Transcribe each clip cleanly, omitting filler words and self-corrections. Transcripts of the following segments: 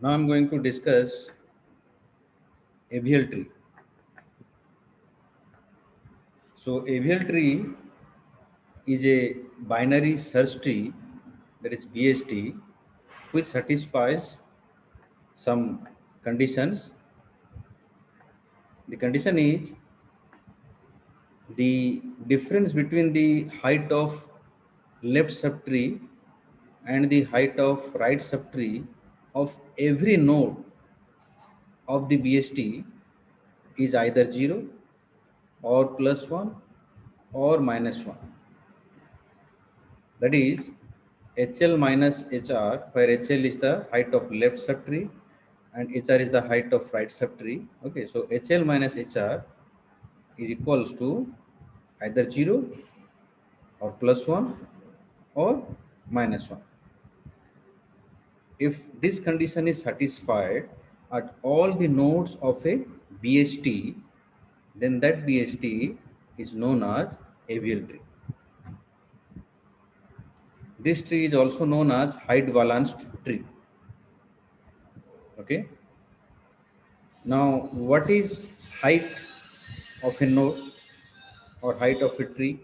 Now I'm going to discuss AVL tree. So AVL tree is a binary search tree, that is BST, which satisfies some conditions. The condition is the difference between the height of left subtree and the height of right subtree of every node of the BST is either 0 or plus 1 or minus 1. That is HL minus HR, where HL is the height of left subtree and HR is the height of right subtree. Okay, so HL minus HR is equals to either 0 or plus 1 or minus 1. If this condition is satisfied at all the nodes of a BST, then that BST is known as AVL tree. This tree is also known as height balanced tree. Okay. Now, what is height of a node or height of a tree?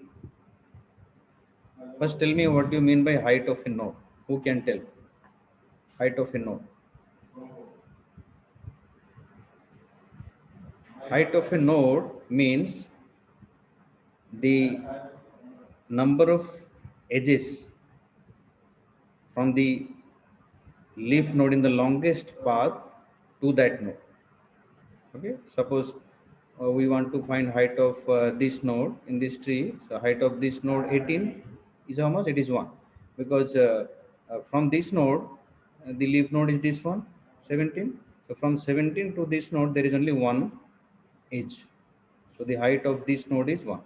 First, tell me what you mean by height of a node. Who can tell? Height of a node. Height of a node means the number of edges from the leaf node in the longest path to that node. Okay, suppose we want to find height of this node in this tree. So height of this node 18 is how much? It is 1, because from this node the leaf node is this one 17. So from 17 to this node there is only one edge, so the height of this node is 1.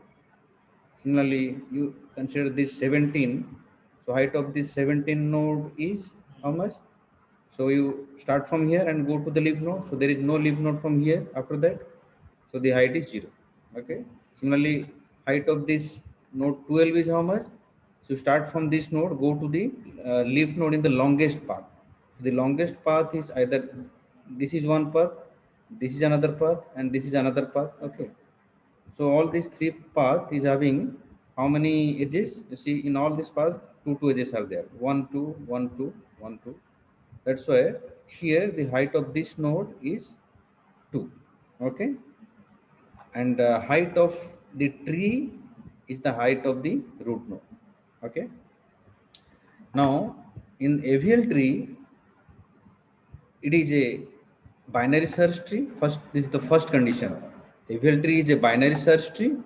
Similarly, you consider this 17, so height of this 17 node is how much? So you start from here and go to the leaf node. So there is no leaf node from here after that. So the height is 0. Okay. Similarly, height of this node 12 is how much? So start from this node, go to the leaf node in the longest path. The longest path is either this is one path, this is another path, and this is another path. Okay. So all these three paths is having how many edges? You see, in all these paths, two edges are there. 1, 2, 1, 2, 1, 2. That's why here the height of this node is 2. Okay. And height of the tree is the height of the root node. Okay. Now, in AVL tree, it is a binary search tree. First, this is the first condition. AVL tree is a binary search tree,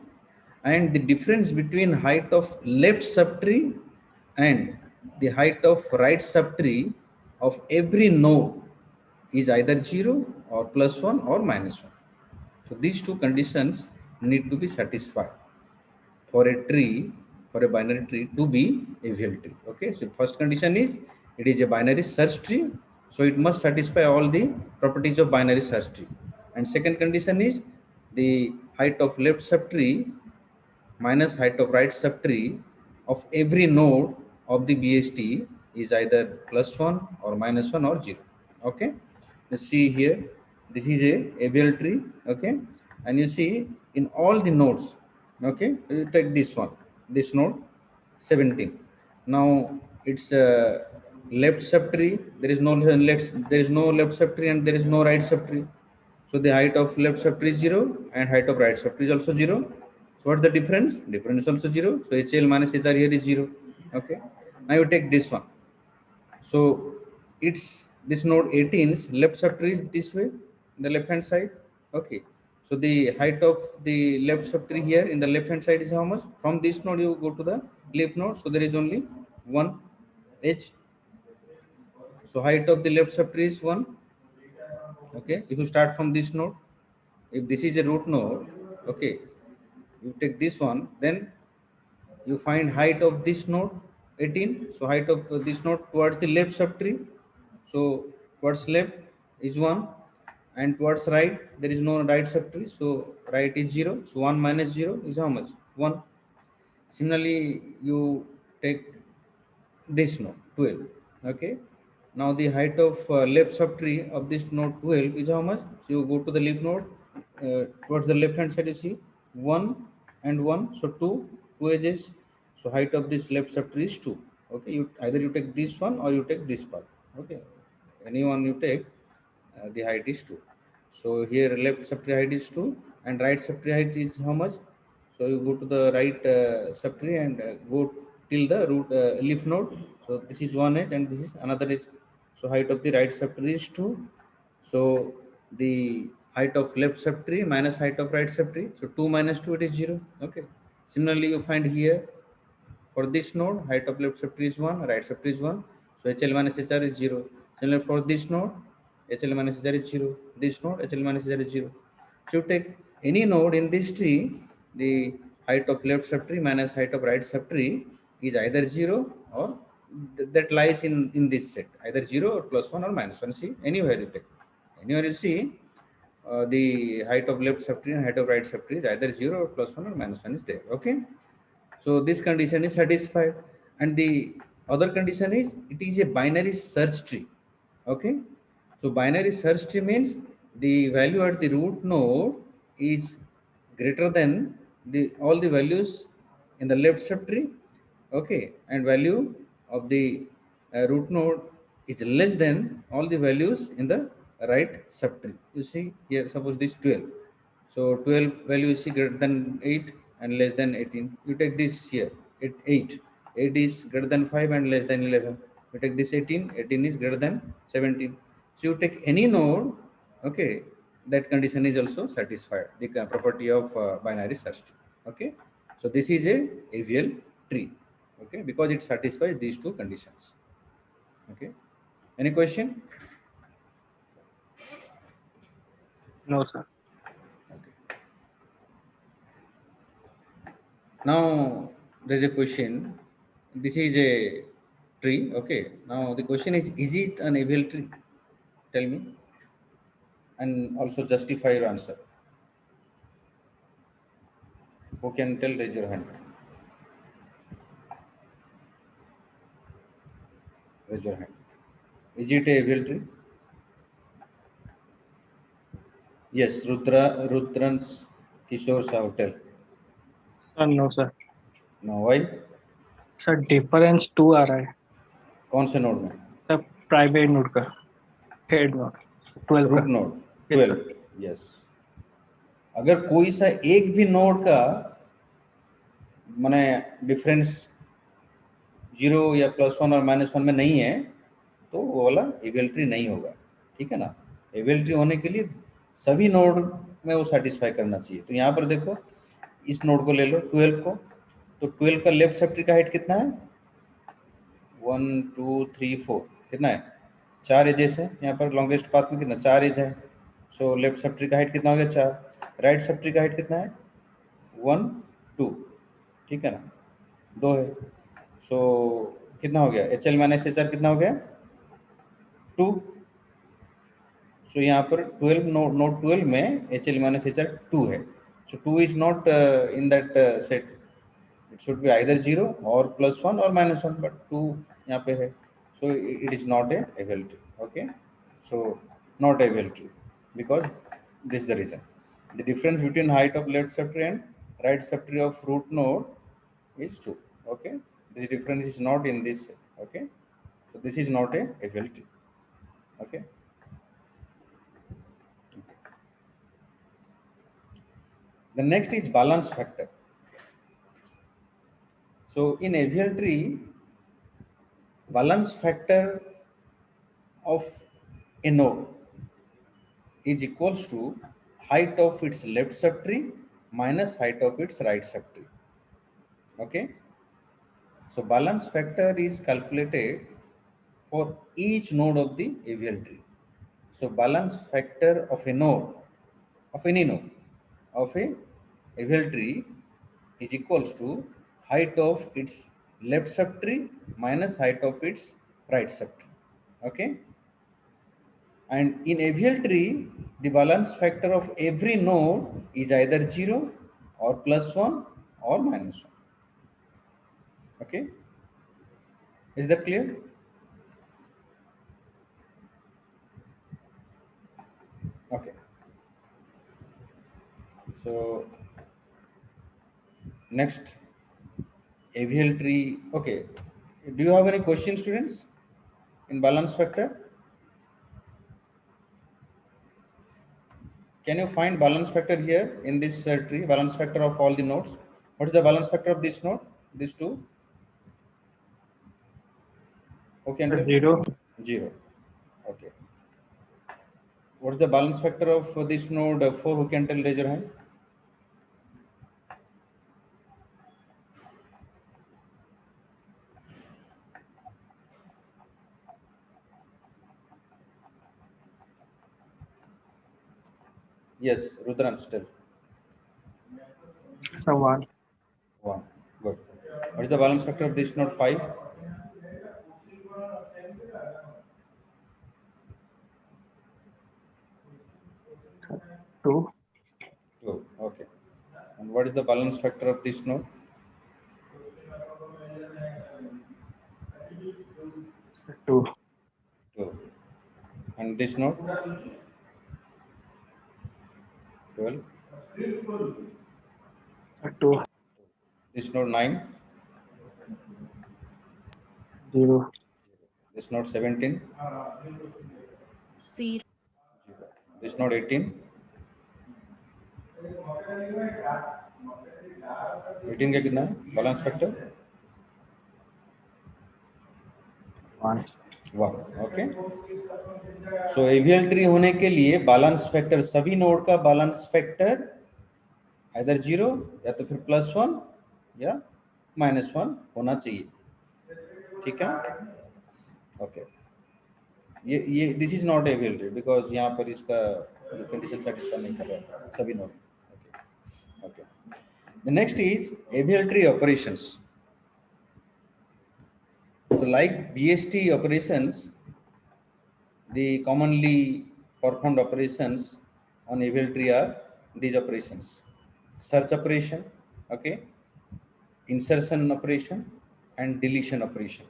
and the difference between height of left subtree and the height of right subtree of every node is either 0 or plus 1 or minus 1. So these two conditions need to be satisfied for a tree, for a binary tree to be AVL tree. Okay, so first condition is it is a binary search tree, so it must satisfy all the properties of binary search tree. And second condition is the height of left subtree minus height of right subtree of every node of the BST is either plus 1 or minus 1 or 0. Okay, let's see here. This is a AVL tree. Okay, and you see in all the nodes. Okay, you take this one, this node 17. Now it's left subtree. There is no left subtree and there is no right subtree. So the height of left subtree is 0 and height of right subtree is also 0. So what's the difference? Difference is also 0. So HL minus HR here is 0. Okay. Now you take this one. So it's this node 18's left subtree is this way, the left hand side. Okay. So the height of the left subtree here in the left hand side is how much? From this node you go to the leaf node. So there is only one edge. So height of the left subtree is 1. Okay. If you start from this node, if this is a root node, okay, you take this one, then you find height of this node 18. So height of this node towards the left subtree, so towards left is 1 and towards right there is no right subtree, so right is 0. So 1 minus 0 is how much? 1. Similarly, you take this node 12. Okay, Now the height of left subtree of this node 12 is how much? So you go to the leaf node, towards the left hand side you see 1 and 1, so 2 edges. So height of this left subtree is 2. Okay, you either you take this one or you take this part. Okay, anyone you take, the height is 2. So here left subtree height is 2 and right subtree height is how much? So you go to the right subtree and go till the root leaf node. So this is one edge and this is another edge. So height of the right subtree is 2. So the height of left subtree minus height of right subtree. So 2 minus 2 it is 0. Okay. Similarly you find here for this node, height of left subtree is 1, right subtree is 1. So HL minus HR is 0. Similarly for this node, HL minus HR is 0. This node, HL minus HR is 0. So you take any node in this tree, the height of left subtree minus height of right subtree is either 0 or that lies in this set, either 0 or plus 1 or minus 1. See, anywhere you take. Anywhere you see, the height of left subtree and height of right subtree is either 0 or plus 1 or minus 1 is there. Okay. So this condition is satisfied, and the other condition is it is a binary search tree. Okay, so binary search tree means the value at the root node is greater than the all the values in the left subtree. Okay, and value of the root node is less than all the values in the right subtree. You see here, suppose this 12. So 12 value is greater than 8 and less than 18. You take this here, 8. 8 is greater than 5 and less than 11. You take this 18, 18 is greater than 17. So you take any node, okay, that condition is also satisfied, the property of binary search tree. Okay, so this is a AVL tree, okay, because it satisfies these two conditions. Okay, any question? No, sir. Okay. Now there is a question. This is a tree. Okay. Now the question is it an evil tree? Tell me, and also justify your answer. Who can tell? Raise your hand. Raise your hand. Is it a evil tree? Yes, Rudrans Kishore Sahu, tell. Sir no sir. Now why? Sir difference 2 आ रहा है कौन से node में? Sir, private node का, head node 12 root का. Node yes 12. Sir. Yes. अगर कोई सा एक भी नोड का माने डिफरेंस 0 या +1 और -1 में नहीं है तो वो वाला एवियल ट्री नहीं होगा. ठीक है ना. एवियल ट्री होने के लिए सभी नोड में वो सेटिस्फाई करना चाहिए. तो यहाँ पर देखो, इस नोड को ले लो 12 को, तो 12 का लेफ्ट सब ट्री का हाइट कितना है? 1 2 3 4 कितना है? 4 एजेस है. यहाँ पर लॉन्गेस्ट पाथ में कितना? 4 एज है. सो लेफ्ट सब ट्री का हाइट कितना हो गया? 4. राइट सब ट्री का हाइट कितना है? 1 2. ठीक है ना, 2 है. सो कितना हो गया? HL माइनस HR कितना हो गया? 2. सो यहाँ पर 12 नोड 12 में HL माइनस HR 2 है. सो 2 is not in that set. It should be either 0 और +1 और -1, बट 2 यहाँ पे है. So it is not a AVL tree. Okay, so not AVL tree because this is the reason. The difference between height of left subtree and right subtree of root node is 2. Okay, this difference is not in this. Okay, so this is not a AVL tree. Okay. The next is balance factor. So in AVL tree, balance factor of a node is equals to height of its left subtree minus height of its right subtree. Okay, so balance factor is calculated for each node of the AVL tree. So balance factor of a node, of any node of a AVL tree is equals to height of its left subtree minus height of its right subtree. Okay, and in AVL tree, the balance factor of every node is either 0 or +1 or -1. Okay, is that clear? So next, AVL tree. Okay. Do you have any questions, students, in balance factor? Can you find balance factor here in this tree? Balance factor of all the nodes. What is the balance factor of this node? These two. Okay, enter. 0. 0. Okay. What is the balance factor of this node 4? Who can tell? Raise your hand. Yes, Rudran still. 1. 1. Good. What is the balance factor of this node 5? 2. 2. Okay. And what is the balance factor of this node? 2. 2. And this node? 12. 2. This node 9. 0. This node 17. 0. This node 18. 18 का कितना है balance factor? 1. 1. Okay. सो AVL tree होने के लिए balance factor, सभी node का balance factor इधर 0 या तो फिर +1 या -1 होना चाहिए. ठीक है. ओके. ये this is not AVL tree because यहाँ पर इसका कंडीशन सेटिस्फाई नहीं कर रहा है सभी node. Okay. The next is AVL tree operations. So like BST operations, the commonly performed operations on AVL tree are these operations: search operation, okay, insertion operation, and deletion operation.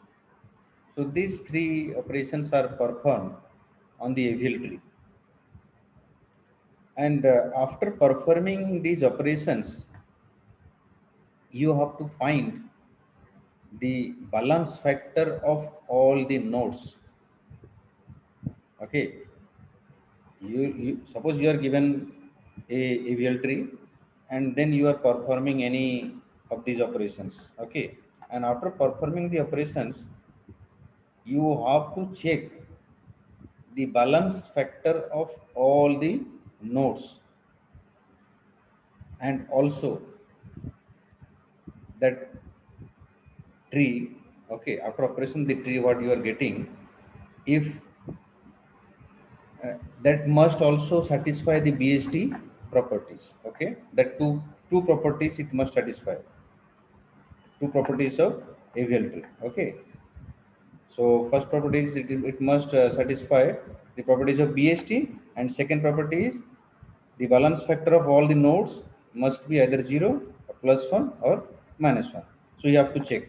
So these three operations are performed on the AVL tree. And after performing these operations, you have to find the balance factor of all the nodes. Okay. You suppose you are given a AVL tree and then you are performing any of these operations. Okay. And after performing the operations, you have to check the balance factor of all the nodes, and also that tree, okay, after operation the tree what you are getting, if that must also satisfy the BST properties. Okay, that two properties it must satisfy, two properties of AVL tree. Okay, so first property is it must satisfy the properties of BST, and second property is the balance factor of all the nodes must be either 0 or +1 or -1. So you have to check.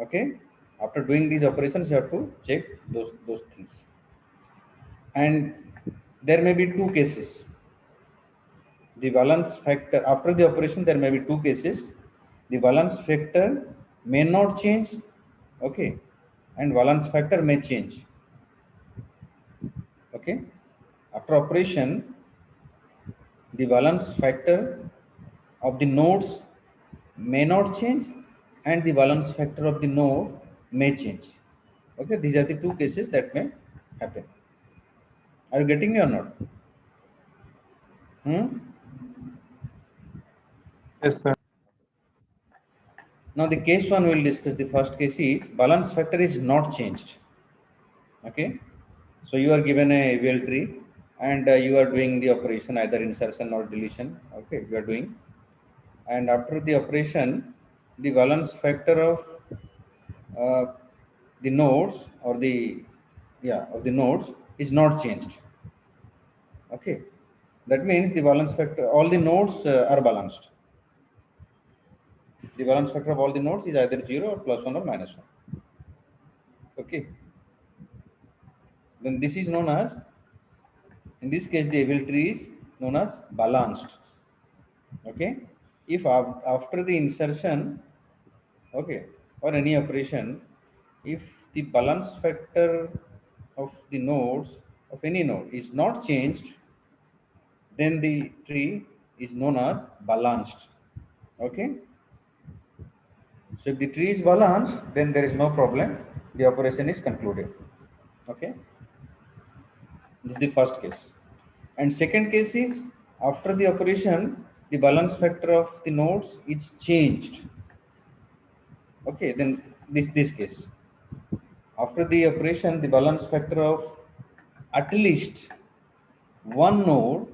Okay, after doing these operations you have to check those things. And there may be two cases. The balance factor after the operation, there may be two cases. The balance factor may not change, okay, and balance factor may change. Okay, after operation the balance factor of the nodes may not change and the balance factor of the node may change. Okay, these are the two cases that may happen. Are you getting me or not? Yes, sir. Now the case one we will discuss. The first case is balance factor is not changed. Okay, so you are given a AVL tree and you are doing the operation either insertion or deletion. Okay, you are doing, and after the operation the balance factor of the nodes or the of the nodes is not changed. Okay, that means the balance factor, all the nodes are balanced. The balance factor of all the nodes is either 0 or +1 or -1. Okay, then this is known as, in this case the AVL tree is known as balanced. Okay, if after the insertion, okay, or any operation, if the balance factor of the nodes of any node is not changed, then the tree is known as balanced. Okay, so if the tree is balanced, then there is no problem, the operation is concluded. Okay, this is the first case. And second case is after the operation, the balance factor of the nodes is changed. Okay, then this case, after the operation, the balance factor of at least one node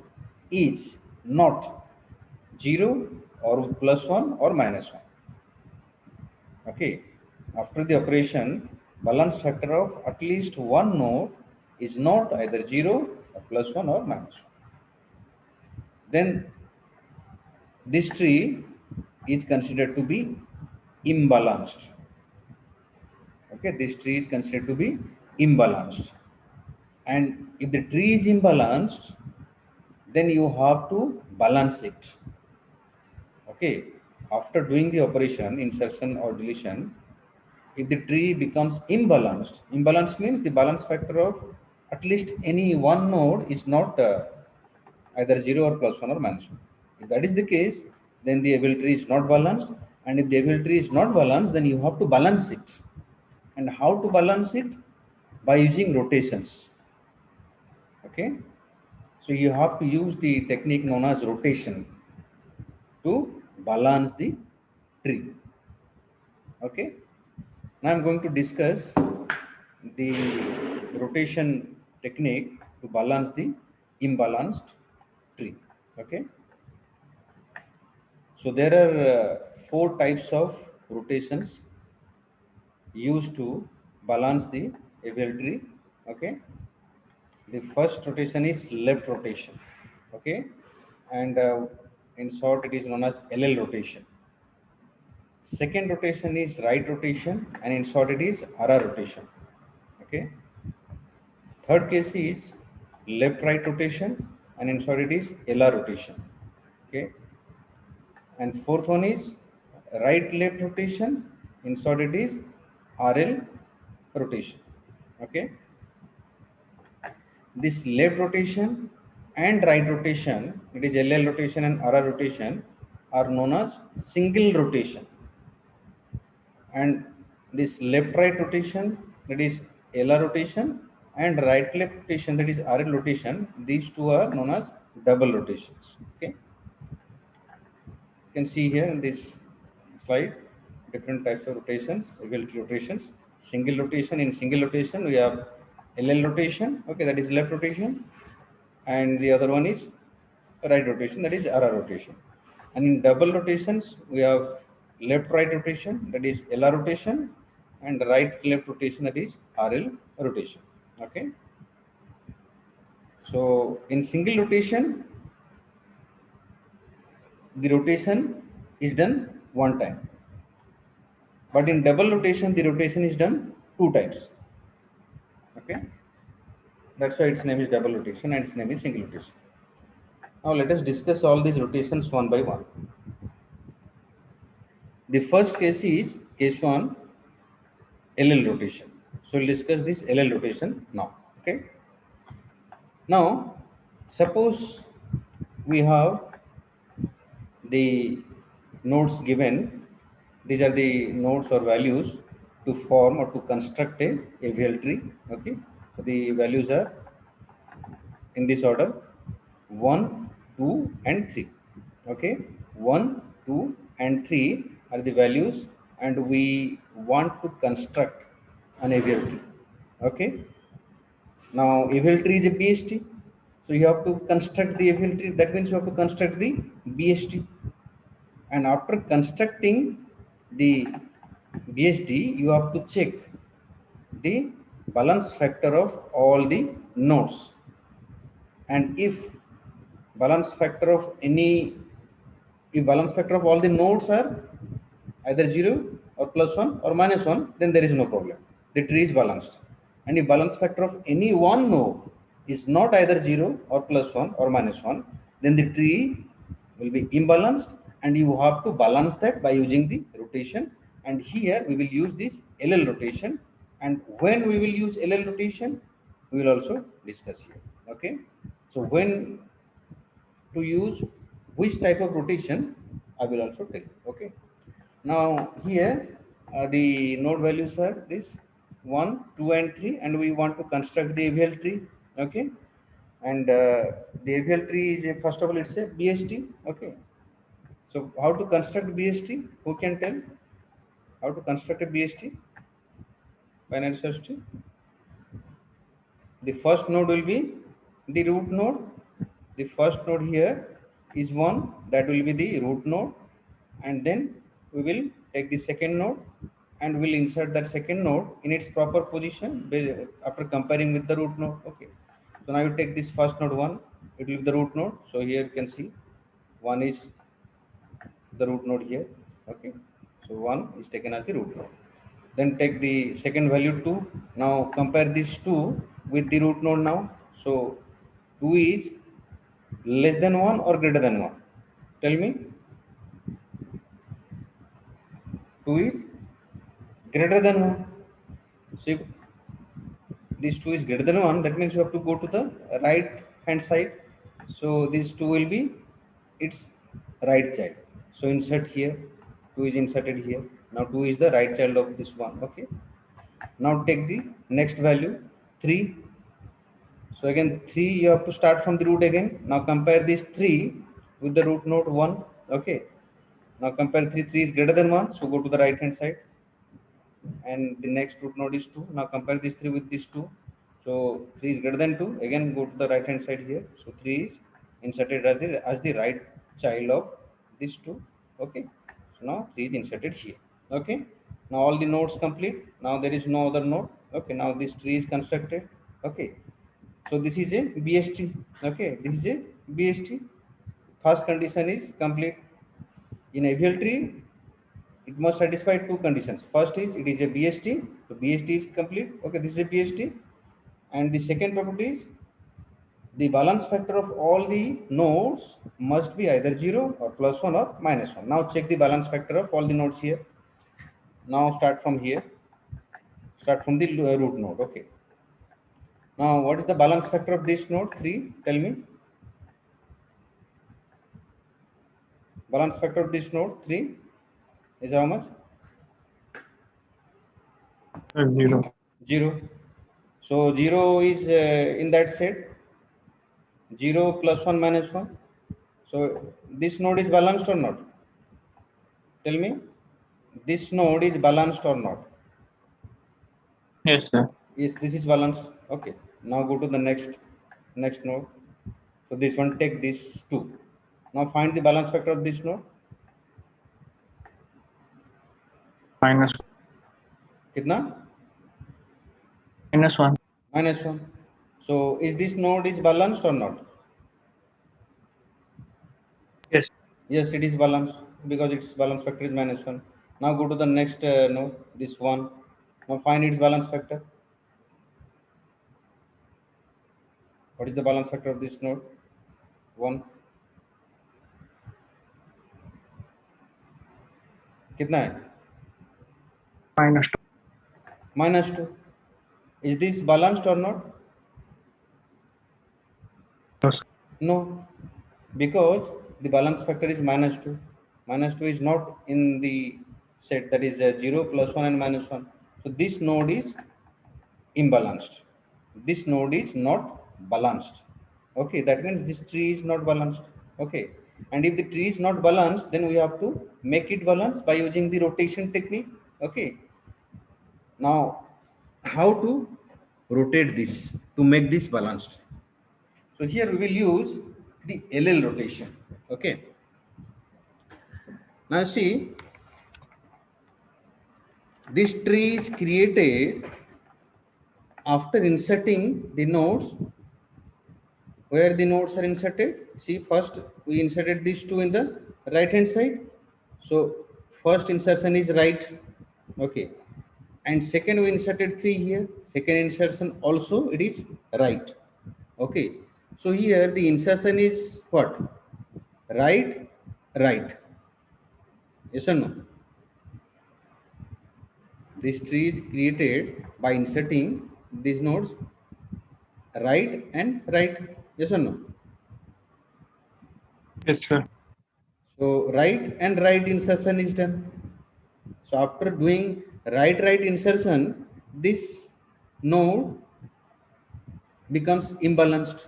is not 0 or +1 or -1. Okay, after the operation, balance factor of at least one node is not either 0 or +1 or -1. Then this tree is considered to be imbalanced. Okay, this tree is considered to be imbalanced. And if the tree is imbalanced, then you have to balance it. Okay, after doing the operation, insertion or deletion, if the tree becomes imbalanced means the balance factor of at least any one node is not either 0 or +1 or -1. If that is the case, then the able tree is not balanced. And if the able tree is not balanced, then you have to balance it. And how to balance it? By using rotations. Okay, so you have to use the technique known as rotation to balance the tree. Okay, now I'm going to discuss the rotation technique to balance the imbalanced tree. Okay, so there are four types of rotations used to balance the able tree. Okay, the first rotation is left rotation. Okay, and in short it is known as LL rotation. Second rotation is right rotation, and in short it is RR rotation. Okay, third case is left right rotation, and in short it is LR rotation. Okay, and fourth one is right left rotation, in short it is RL rotation. Okay, this left rotation and right rotation, it is LL rotation and RR rotation, are known as single rotation. And this left right rotation, that is LR rotation, and right left rotation, that is RL rotation, these two are known as double rotations. Okay, you can see here in this slide different types of rotations, rotations. Single rotation, in single rotation we have LL rotation, okay, that is left rotation, and the other one is right rotation, that is RR rotation. And in double rotations we have left right rotation, that is LR rotation, and right left rotation, that is RL rotation. Okay, so in single rotation the rotation is done one time, but in double rotation the rotation is done two times. Okay, that's why its name is double rotation and its name is single rotation. Now let us discuss all these rotations one by one. The first case is case 1, LL rotation. So we'll discuss this LL rotation now. Okay, now suppose we have the nodes given. These are the nodes or values to form or to construct a AVL tree. Okay, so the values are in this order: 1, 2, and 3. Okay, 1, 2, and 3 are the values, and we want to construct an AVL tree. Okay, now AVL tree is a BST, so you have to construct the AVL tree. That means you have to construct the BST. And after constructing the BST, you have to check the balance factor of all the nodes. And if balance factor of all the nodes are either 0 or +1 or -1, then there is no problem. The tree is balanced. And if balance factor of any one node is not either 0 or +1 or -1, then the tree will be imbalanced, and you have to balance that by using the rotation. And here we will use this LL rotation, and when we will use LL rotation, we will also discuss here. Okay, so when to use which type of rotation, I will also tell you. Okay, now here the node values are this 1, 2 and 3, and we want to construct the AVL tree. Okay, and the AVL tree is first of all it's a BST. Okay, so how to construct BST? Who can tell how to construct a BST? Binary search tree. The first node will be the root node. The first node here is 1, that will be the root node, and then we will take the second node and we'll insert that second node in its proper position after comparing with the root node. Okay, so now you take this first node 1, it will be the root node. So here you can see 1 is the root node here. Okay, so 1 is taken as the root node. Then take the second value 2. Now compare these 2 with the root node now. So 2 is less than 1 or greater than 1? Tell me. 2 is greater than 1. See, this 2 is greater than 1. That means you have to go to the right hand side. So this 2 will be its right child. So insert here. 2 is inserted here. Now 2 is the right child of this one. Okay. Now take the next value 3. So again 3 you have to start from the root again. Now compare this 3 with the root node 1. Okay. Now compare 3. 3 is greater than 1. So go to the right hand side. And the next root node is 2. Now compare this 3 with this 2. So 3 is greater than 2. Again go to the right hand side here. So 3 is inserted as the right child of this 2. Okay. So now 3 is inserted here. Okay. Now all the nodes complete. Now there is no other node. Okay. Now this tree is constructed. Okay. So this is a BST. Okay. This is a BST. First condition is complete. In AVL tree, it must satisfy 2 conditions. First is it is a BST. So BST is complete. Okay. This is a BST. And the second property is the balance factor of all the nodes must be either 0 or +1 or -1. Now check the balance factor of all the nodes here. Now start from here. Start from the root node. Okay. Now what is the balance factor of this node 3? Tell me. Balance factor of this node 3 is how much? 0. 0. So 0 is in that set. 0 +1 -1. So this node is balanced or not? Tell me. This node is balanced or not? Yes, sir. Yes, this is balanced. Okay. Now go to the next node. So this one, take this 2. Now find the balance factor of this node. -1. Kitna? -1. -1. So is this node is balanced or not? Yes. Yes, it is balanced because its balance factor is -1. Now go to the next node, this one. Now find its balance factor. What is the balance factor of this node? 1. कितना है? -2. -2. Is this balanced or not? No, sir. No, because the balance factor is -2. -2 is not in the set, that is 0 +1 and -1. So this node is imbalanced. This node is not balanced. Okay, that means this tree is not balanced. Okay, and if the tree is not balanced, then we have to make it balanced by using the rotation technique. Okay, now how to rotate this to make this balanced? So here we will use the LL rotation. Okay, now see, this tree is created after inserting the nodes. Where the nodes are inserted? See, first we inserted these 2 in the right hand side. So first insertion is right. Okay, and second we inserted 3 here. Second insertion also it is right. Okay, so here the insertion is what? Right right. Yes or no? This tree is created by inserting these nodes right and right. Yes or no? Yes, sir. So right and right insertion is done. So after doing right insertion, this node becomes imbalanced.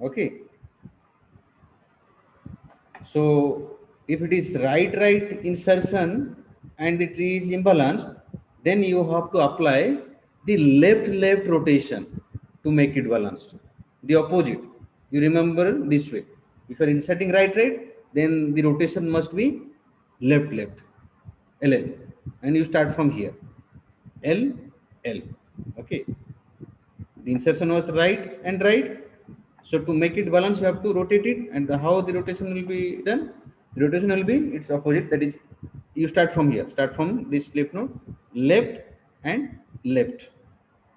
Okay. So if it is right insertion and the tree is imbalanced, then you have to apply the left rotation to make it balanced. The opposite. You remember this way. If you are inserting right, then the rotation must be left, LL. And you start from here. L, L. Okay. The insertion was right and right. So to make it balance, you have to rotate it. And how the rotation will be done? The rotation will be its opposite. That is, you start from here. Start from this left node, left and left.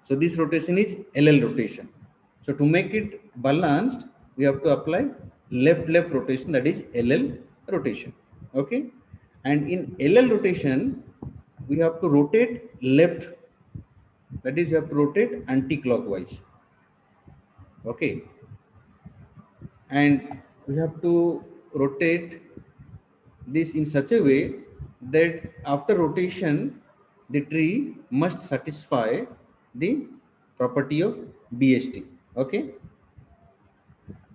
So this rotation is LL rotation. So to make it balanced, we have to apply left rotation. That is LL rotation. Okay. And in LL rotation, we have to rotate left. That is, you have to rotate anti-clockwise. Okay. And we have to rotate this in such a way that after rotation the tree must satisfy the property of BST. Okay.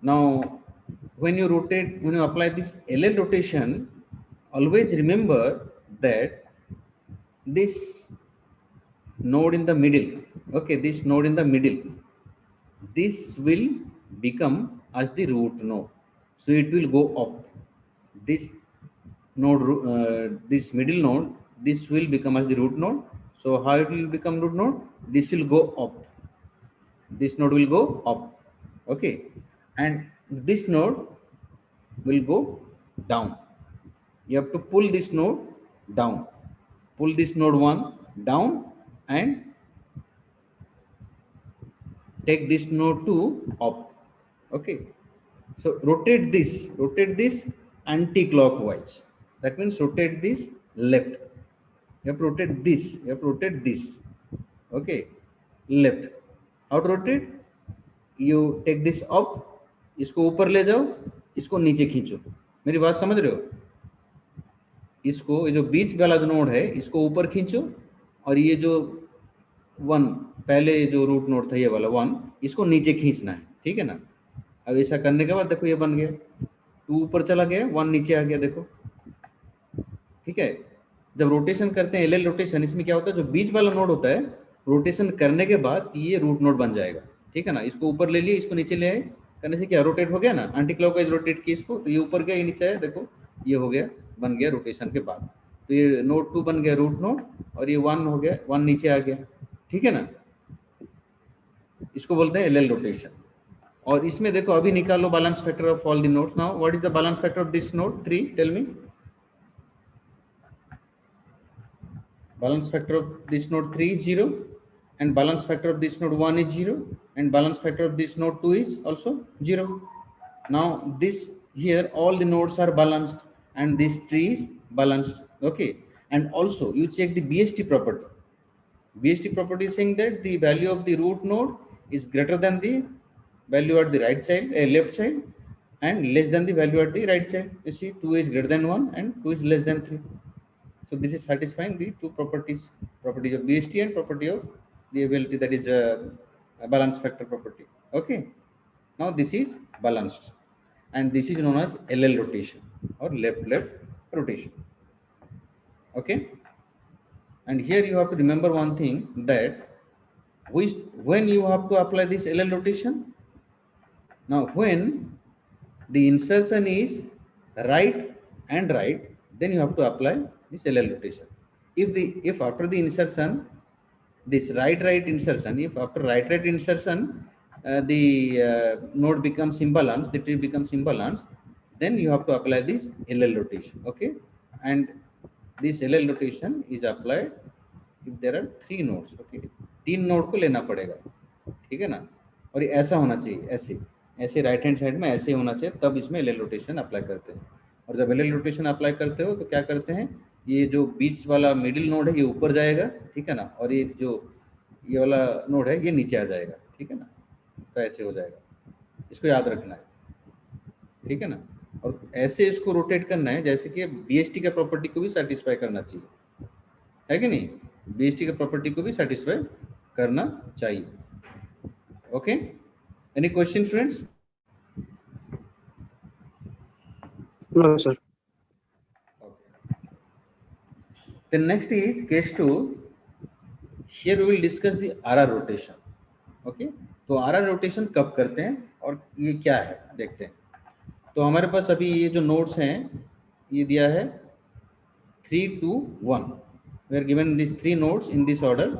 Now when you apply this LL rotation, always remember that this node in the middle, okay, this node in the middle, this will become as the root node. So it will go up. This node, this middle node, this will become as the root node. So how it will become root node? This will go up. This node will go up. Okay. And this node will go down. You have to pull this node down. Pull this node 1 down and take this node 2 up. Okay. So rotate this anti-clockwise. That means rotate this left. You have to rotate this. You have to rotate this. Okay. Left. How to rotate? You take this up. इसको ऊपर ले जाओ, इसको नीचे खींचो. मेरी बात समझ रहे हो? इसको, ये जो बीच वाला जो नोड है, इसको ऊपर खींचो और ये जो 1 पहले जो रूट नोड था ये वाला 1, इसको नीचे खींचना है. ठीक है ना? अब ऐसा करने के बाद देखो ये बन गया, 2 ऊपर चला गया, 1 नीचे आ गया. देखो, ठीक है. जब रोटेशन करते हैं LL रोटेशन, इसमें क्या होता है, जो बीच वाला नोड होता है, रोटेशन करने के बाद ये रूट नोड बन जाएगा. ठीक है ना? इसको ऊपर ले लिए, इसको नीचे ले आए, करने से क्या रोटेट हो गया ना, एंटी क्लॉकवाइज रोटेट किया इसको, तो ये ऊपर गया, ये नीचे आया. देखो ये हो गया, बन गया रोटेशन के बाद. तो ये नोड 2 बन गया रूट नोड और ये 1 हो गया, 1 नीचे आ गया. ठीक है ना? इसको बोलते हैं LL रोटेशन. और इसमें देखो अभी निकालो balance factor of all the nodes. Now what is the balance factor of this node 3? Tell me. Balance factor of this node 3 is 0 and balance factor of this node 1 is 0 and balance factor of this node 2 is also 0. Now this here all the nodes are balanced and this tree is balanced. Okay. And also you check the BST property. BST property is saying that the value of the root node is greater than the value at the right side, left side, and less than the value at the right side. You see 2 is greater than 1 and 2 is less than 3. So this is satisfying the two properties, property of BST and property of the ability, that is a balance factor property. Okay. Now this is balanced and this is known as LL rotation or left rotation. Okay. And here you have to remember one thing, that when you have to apply this LL rotation. Now when the insertion is right and right, then you have to apply this LL rotation. If after the insertion, this right insertion, if after right insertion the node becomes imbalanced, the tree becomes imbalanced, then you have to apply this LL rotation. Okay. And this LL rotation is applied if there are 3 nodes. Okay. 3 node को लेना पड़ेगा. ठीक है ना? और ये ऐसा होना चाहिए, ऐसे राइट हैंड साइड में ऐसे होना चाहिए, तब इसमें LL रोटेशन अप्लाई करते हैं. और जब पैरेलल रोटेशन अप्लाई करते हो तो क्या करते हैं, ये जो बीच वाला मिडिल नोड है ये ऊपर जाएगा, ठीक है ना, और ये जो ये वाला नोड है ये नीचे आ जाएगा, ठीक है ना, तो ऐसे हो जाएगा, इसको याद रखना है, ठीक है ना। और ऐसे इसको रोटेट करना है जैसे कि बीएसटी का प्रॉपर्टी को भी सेटिस्फाई करना चाहिए, है कि नहीं, बीएसटी का प्रॉपर्टी को भी सेटिस्फाई करना चाहिए। Okay, any question students? No, sir. Then next is case 2. Here we will discuss the RR rotation. Okay, तो RR रोटेशन कब करते हैं और ये क्या है देखते हैं। तो हमारे पास अभी ये जो नोड्स हैं ये दिया है 3, 2, 1. We are given these 3 nodes in this order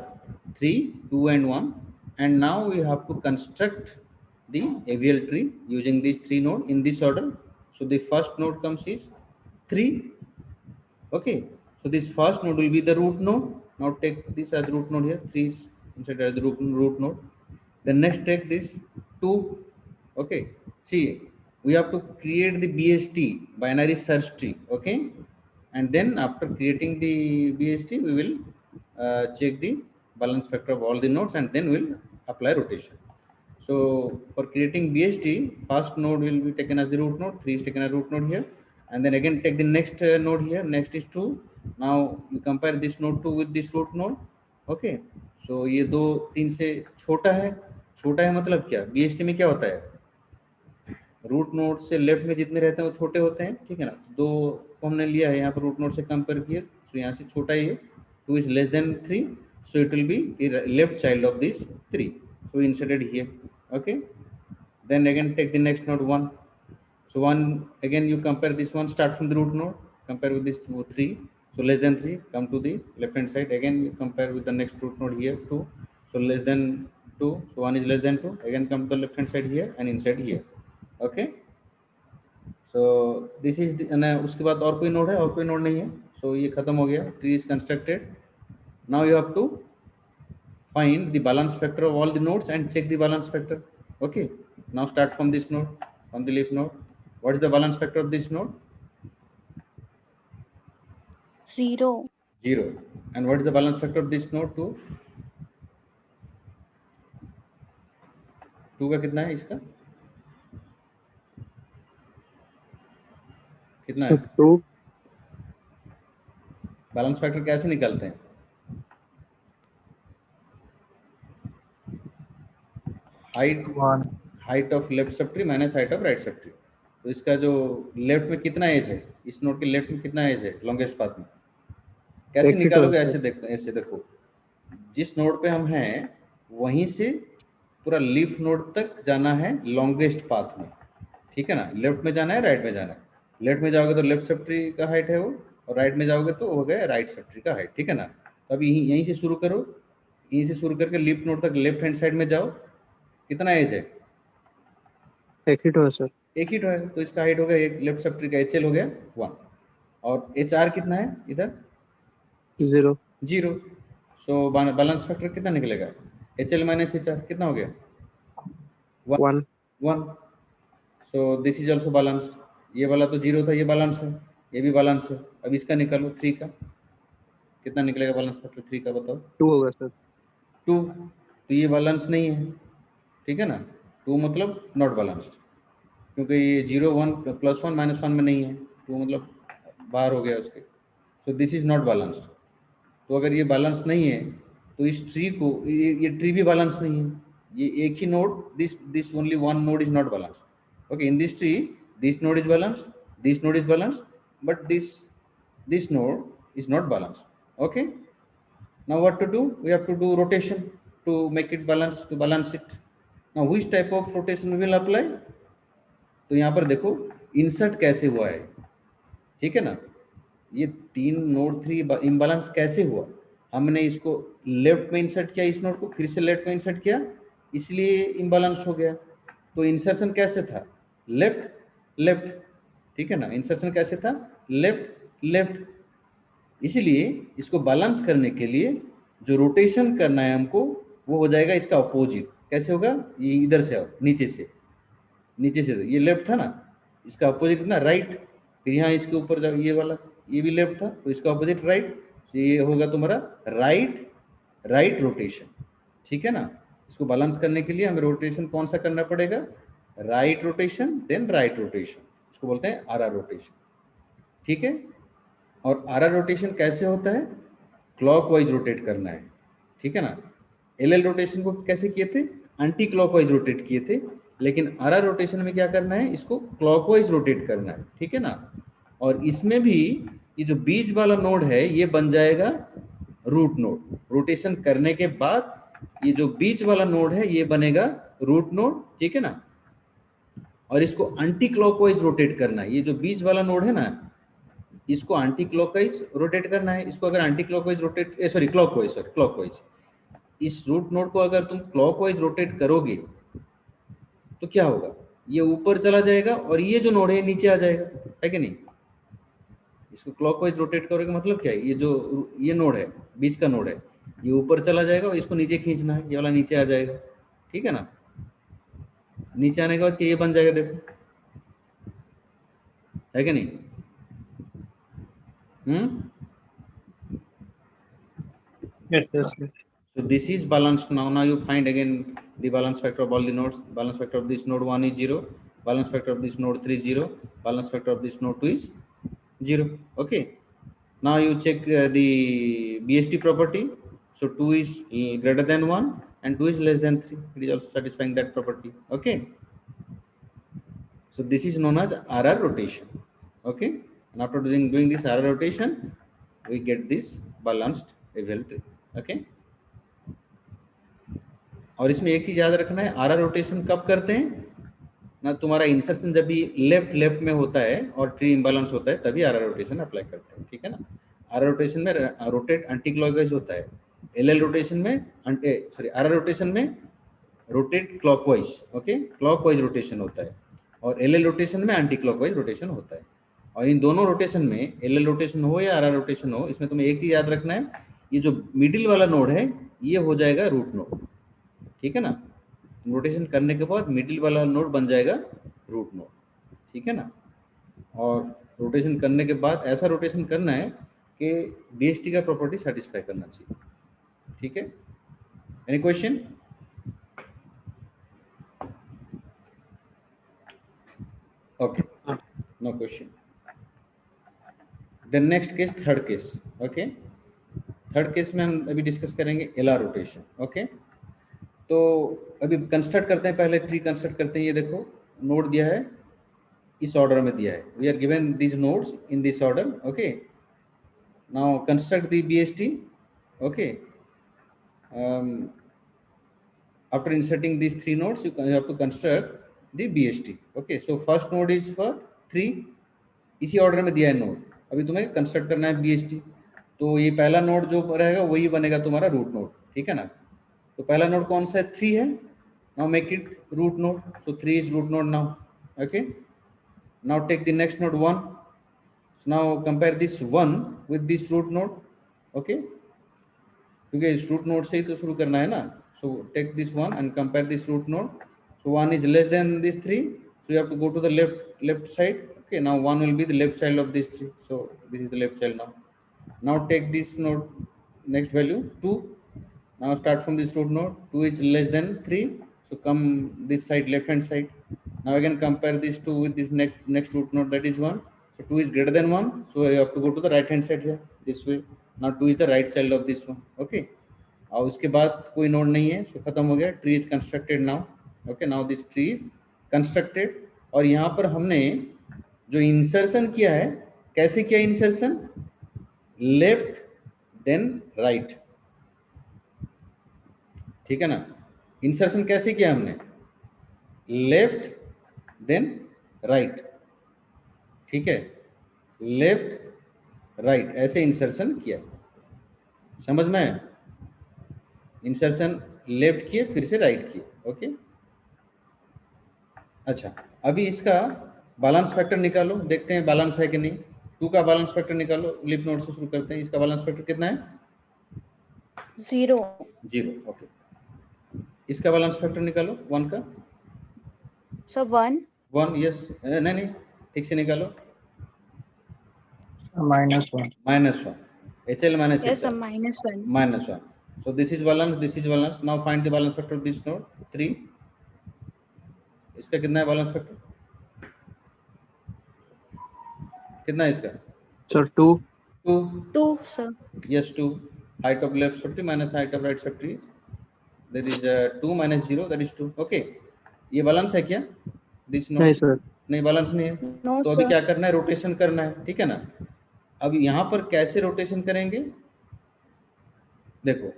3, 2 and 1, and now we have to construct the AVL tree using these 3 nodes in this order. So the first node comes is 3. Okay, so this first node will be the root node. Now take this as root node here, 3 is inside as the root node. Then next take this 2. Okay, see, we have to create the BST, binary search tree. Okay, and then after creating the BST we will check the balance factor of all the nodes and then we'll apply rotation. So for creating BST, first node will be taken as the root node, 3 is taken as root node here, and then again take the next node here, next is 2. Now you compare this node 2 with this root node. Okay, so ये 2 3 से छोटा है, छोटा है मतलब क्या, BST में क्या होता है, रूट नोड से लेफ्ट में जितने रहते हैं वो छोटे होते हैं, ठीक है ना, 2 को हमने लिया है यहाँ पर रूट नोड से कंपेयर किए, तो यहाँ से छोटा ही है, 2 is less than 3, so it will be the left child of this 3, so we inserted here. Okay, then again take the next node 1. So 1 again you compare this one, start from the root node, compare with this 3, so less than 3, come to the left hand side, again you compare with the next root node here 2, so less than 2, so 1 is less than 2, again come to the left hand side here and insert here. Okay, so this is the, उसके बाद और कोई node है, और कोई node नहीं है, so ये खत्म हो गया, tree is constructed. Now you have to find the balance factor of all the nodes and check the balance factor. Okay, now start from this node, from the leaf node. What is the balance factor of this node? 0. 0. And what is the balance factor of this node? 2. 2 का कितना है, इसका कितना है? 2. Balance factor कैसे निकालते हैं? Height of left sub tree minus height of right sub tree. तो इसका जो लेफ्ट में कितना एज है, इस नोड के लेफ्ट में कितना एज है लॉन्गेस्ट पाथ में, कैसे निकालोगे? ऐसे देखो, जिस नोड पे हम हैं वहीं से पूरा लीफ नोड तक जाना है लॉन्गेस्ट पाथ में, ठीक है ना, लेफ्ट में जाना है राइट में जाना है, लेफ्ट में जाओगे तो लेफ्ट सब ट्री का हाइट है वो, और राइट में जाओगे तो हो गया राइट सब ट्री का हाइट, ठीक है ना। तो अभी यहीं से शुरू करो, यहीं से शुरू करके लीफ नोड तक लेफ्ट हैंड साइड में जाओ, कितना एज है? एक ही तो है सर, एक ही तो है, तो इसका हाइट हो गया, एक लेफ्ट सब ट्री का HL हो गया 1, और HR कितना है इधर? 0. सो बैलेंस फैक्टर कितना निकलेगा? HL माइनस HR कितना हो गया? 1. So this is also balanced, ये वाला तो 0 था, ये बैलेंस है, ये भी बैलेंस है। अब इसका निकालो 3 का, कितना निकलेगा बैलेंस फैक्टर 3 का, बताओ? 2 होगा सर। 2, तो ये बैलेंस नहीं है, ठीक है ना, 2 मतलब नॉट बैलेंस्ड, क्योंकि ये 0 1 +1 -1 में नहीं है, 2 मतलब बाहर हो गया उसके, so this is not balanced. तो अगर ये बैलेंस नहीं है तो इस ट्री को, ये ट्री भी बैलेंस नहीं है, ये एक ही node, this only one node is not balanced. Okay, in this tree this node is balanced, this node is balanced, but this node is not balanced. Okay, now what to do? We have to do rotation to make it balance, to balance it. Now which type of rotation we will apply? तो यहाँ पर देखो insert कैसे हुआ है, ठीक है ना, ये 3 नोड 3 इम्बैलेंस कैसे हुआ, हमने इसको लेफ्ट में इंसर्ट किया, इस नोड को फिर से लेफ्ट में इंसर्ट किया, इसलिए इम्बैलेंस हो गया। तो इंसर्शन कैसे था? लेफ्ट लेफ्ट, ठीक है ना, इंसर्शन कैसे था? लेफ्ट लेफ्ट, इसलिए इसको बैलेंस करने के लिए जो रोटेशन करना है हमको वो हो जाएगा इसका अपोजिट। कैसे होगा? ये इधर से आओ, नीचे से, ये लेफ्ट था ना, इसका अपोजिट कितना? राइट। फिर यहाँ इसके ऊपर जब ये वाला ये भी लेफ्ट था तो इसका ऑपोजिट राइट, तो ये होगा तुम्हारा राइट रोटेशन। ठीक है ना। इसको बैलेंस करने के लिए हमें रोटेशन कौन सा करना पड़ेगा, right rotation then right rotation, इसको बोलते हैं आरआर रोटेशन। ठीक है। और आरआर रोटेशन कैसे होता है, क्लॉकवाइज रोटेट करना है। ठीक है ना। एल रोटेशन को कैसे किए थे, एंटी क्लॉकवाइज रोटेट किए थे, लेकिन आरआर रोटेशन में क्या करना है, इसको क्लॉकवाइज रोटेट करना है। ठीक है ना। और इसमें भी ये जो बीच वाला नोड है ये बन जाएगा रूट नोड। रोटेशन करने के बाद ये जो बीच वाला नोड है ये बनेगा रूट नोड। ठीक है ना। और इसको एंटी क्लॉकवाइज रोटेट करना है, ये जो बीच वाला नोड है ना इसको एंटी क्लॉकवाइज रोटेट करना है। इसको अगर एंटी क्लॉकवाइज रोटेट क्लॉकवाइज इस रूट नोड को अगर तुम क्लॉकवाइज रोटेट करोगे तो क्या होगा, ये ऊपर चला जाएगा और ये जो नोड है नीचे आ जाएगा, है कि नहीं। इसको क्लॉकवाइज रोटेट करोगे मतलब क्या है, ये जो ये नोड है बीच का नोड है ये ऊपर चला जाएगा और इसको नीचे खींचना है, ये वाला नीचे आ जाएगा। ठीक है ना। नीचे आने के बाद ये बन जाएगा, देखो है कि नहीं। Yes, yes, yes. So this is balanced now. Now you find again the balance factor of all the nodes. Balance factor of this node 1 is 0. Balance factor of this node 3 is 0. Balance factor of this node 2 is 0. Okay. Now you check the BST property. So 2 is greater than 1 and 2 is less than 3. It is also satisfying that property. Okay. So this is known as RR rotation. Okay. And after doing this RR rotation, we get this balanced Abel tree. Okay. और इसमें एक चीज याद रखना है, RR rotation कब करते हैं ना, तुम्हारा इंसर्शन जब भी लेफ्ट में होता है और ट्री इम्बैलेंस होता है तभी आरआर रोटेशन अप्लाई करते हैं। ठीक है ना। आरआर रोटेशन में रोटेट एंटी क्लॉकवाइज होता है, एलएल रोटेशन में आरआर रोटेशन में rotate clockwise. Okay, clockwise rotation होता है और एलएल रोटेशन में एंटी क्लॉकवाइज रोटेशन होता है। और इन दोनों रोटेशन में एलएल रोटेशन हो या आरआर रोटेशन हो, इसमें तुम्हें एक चीज याद रखना है, ये जो मिडिल वाला नोड है ये हो जाएगा रूट नोड। ठीक है ना। रोटेशन करने के बाद मिडिल वाला नोड बन जाएगा रूट नोड। ठीक है ना। और रोटेशन करने के बाद ऐसा रोटेशन करना है कि बीएसटी का प्रॉपर्टी सेटिस्फाई करना चाहिए। ठीक है। Any question? Okay, no question. Then next case, third case. Okay, third case में हम अभी डिस्कस करेंगे एलआर रोटेशन। ओके, तो अभी कंस्ट्रक्ट करते हैं, पहले ट्री कंस्ट्रक्ट करते हैं। ये देखो नोड दिया है, इस ऑर्डर में दिया है, we are given these nodes in this order. Okay, now construct the BST. Okay, after inserting these three nodes you have to construct the BST. Okay, so first node is for 3, इसी order में दिया है node, अभी तुम्हें construct करना है BST। तो ये पहला नोड जो रहेगा वही बनेगा तुम्हारा रूट नोड। ठीक है ना। तो पहला नोड कौन सा है, 3 है। Now make it root node, so 3 is root node now. Okay, now take the next node 1, now compare this 1 with this root node. Okay, क्योंकि इस रूट नोड से ही तो शुरू करना है ना। So take this one and compare this root node. So 1 is less than this 3, so you have to go to the left side. Okay, now 1 will be the left child of this 3, so this is the left child. Now take this node, next value 2. Now start from this root node, 2 is less than 3, so come this side, left hand side. Now again compare this 2 with this next root node, that is 1. So 2 is greater than 1, so you have to go to the right hand side here, this way. Now 2 is the right child of this one. Okay, और उसके बाद कोई node नहीं है, सो खत्म हो गया। Tree is constructed now. Okay, now this tree is constructed. और यहाँ पर हमने जो इंसर्शन किया है, कैसे किया इंसर्शन, लेफ्ट देन राइट। ठीक है ना। इंसर्शन कैसे किया हमने, लेफ्ट देन राइट। ठीक है, लेफ्ट राइट ऐसे इंसर्शन किया, समझ में आया। इंसर्शन लेफ्ट किए फिर से राइट किए। ओके, अच्छा, अभी इसका बैलेंस फैक्टर निकालो, देखते हैं बैलेंस है कि नहीं। 2 का बैलेंस फैक्टर निकालो, लिप नोड से शुरू करते हैं। इसका बैलेंस फैक्टर कितना है, 0। ओके, इसका बैलेंस फैक्टर निकालो 1 का। सो 1 1, यस, नहीं ठीक से निकालो। -1. -1. HL minus Yes, HL. -1. -1. So this is valence, this is valence. Now find the valence factor of this node. 3. इसका कितना है valence factor? कितना है इसका? Sir, 2. 2. 2, sir. Yes, 2. Height of left subtree minus height of right subtree. That is 2 minus 0. That is 2. Okay. ये balance है क्या? This node. नहीं sir. नहीं, balance नहीं है. No, तो अभी sir. क्या करना है? रोटेशन करना है. ठीक है ना? अब यहाँ पर कैसे रोटेशन करेंगे? देखो,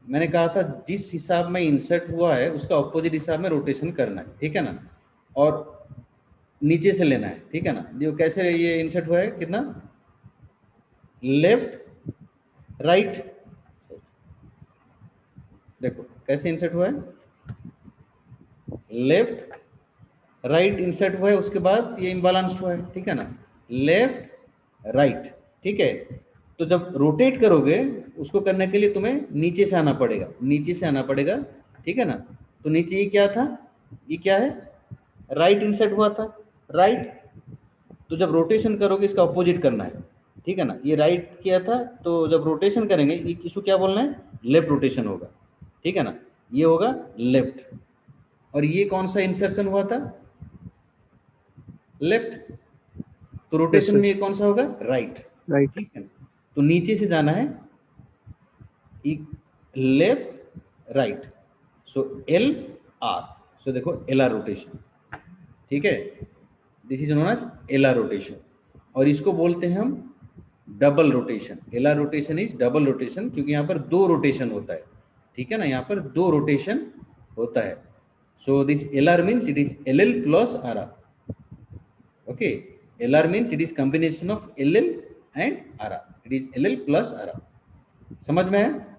मैंने कहा था जिस हिसाब में इंसर्ट हुआ है उसका ऑपोजिट हिसाब में रोटेशन करना है. ठीक है ना? और नीचे से लेना है. ठीक है ना? जो कैसे ये इंसर्ट हुआ है, कितना? Left right. देखो कैसे इंसर्ट हुआ है, लेफ्ट राइट इंसर्ट हुआ है, उसके बाद ये इम्बैलेंस्ड हुआ है. ठीक है ना? Left right. ठीक है. तो जब रोटेट करोगे उसको करने के लिए तुम्हें नीचे से आना पड़ेगा, नीचे से आना पड़ेगा. ठीक है ना? तो नीचे ये क्या था, ये क्या है, राइट इंसर्ट हुआ था, राइट. तो जब रोटेशन करोगे इसका ऑपोजिट करना है. ठीक है ना? ये राइट किया था, तो जब रोटेशन करेंगे ये इसको क्या बोलना है, लेफ्ट रोटेशन होगा. ठीक है ना? ये होगा लेफ्ट. और ये कौन सा इंसर्शन हुआ था, लेफ्ट. तो रोटेशन sir. में ये कौन सा होगा, राइट. Right. ठीक है. तो नीचे से जाना है, left right. So L R. So देखो एल आर रोटेशन. ठीक है. This is known as L R rotation. और इसको बोलते हैं हम double rotation. L R rotation is double rotation, क्योंकि यहाँ पर 2 रोटेशन होता है. ठीक है ना? यहाँ पर 2 रोटेशन होता है. So this L R means it is L L plus R R. Okay. L R means it is combination of L L and R R. It is L L plus R R. समझ में है?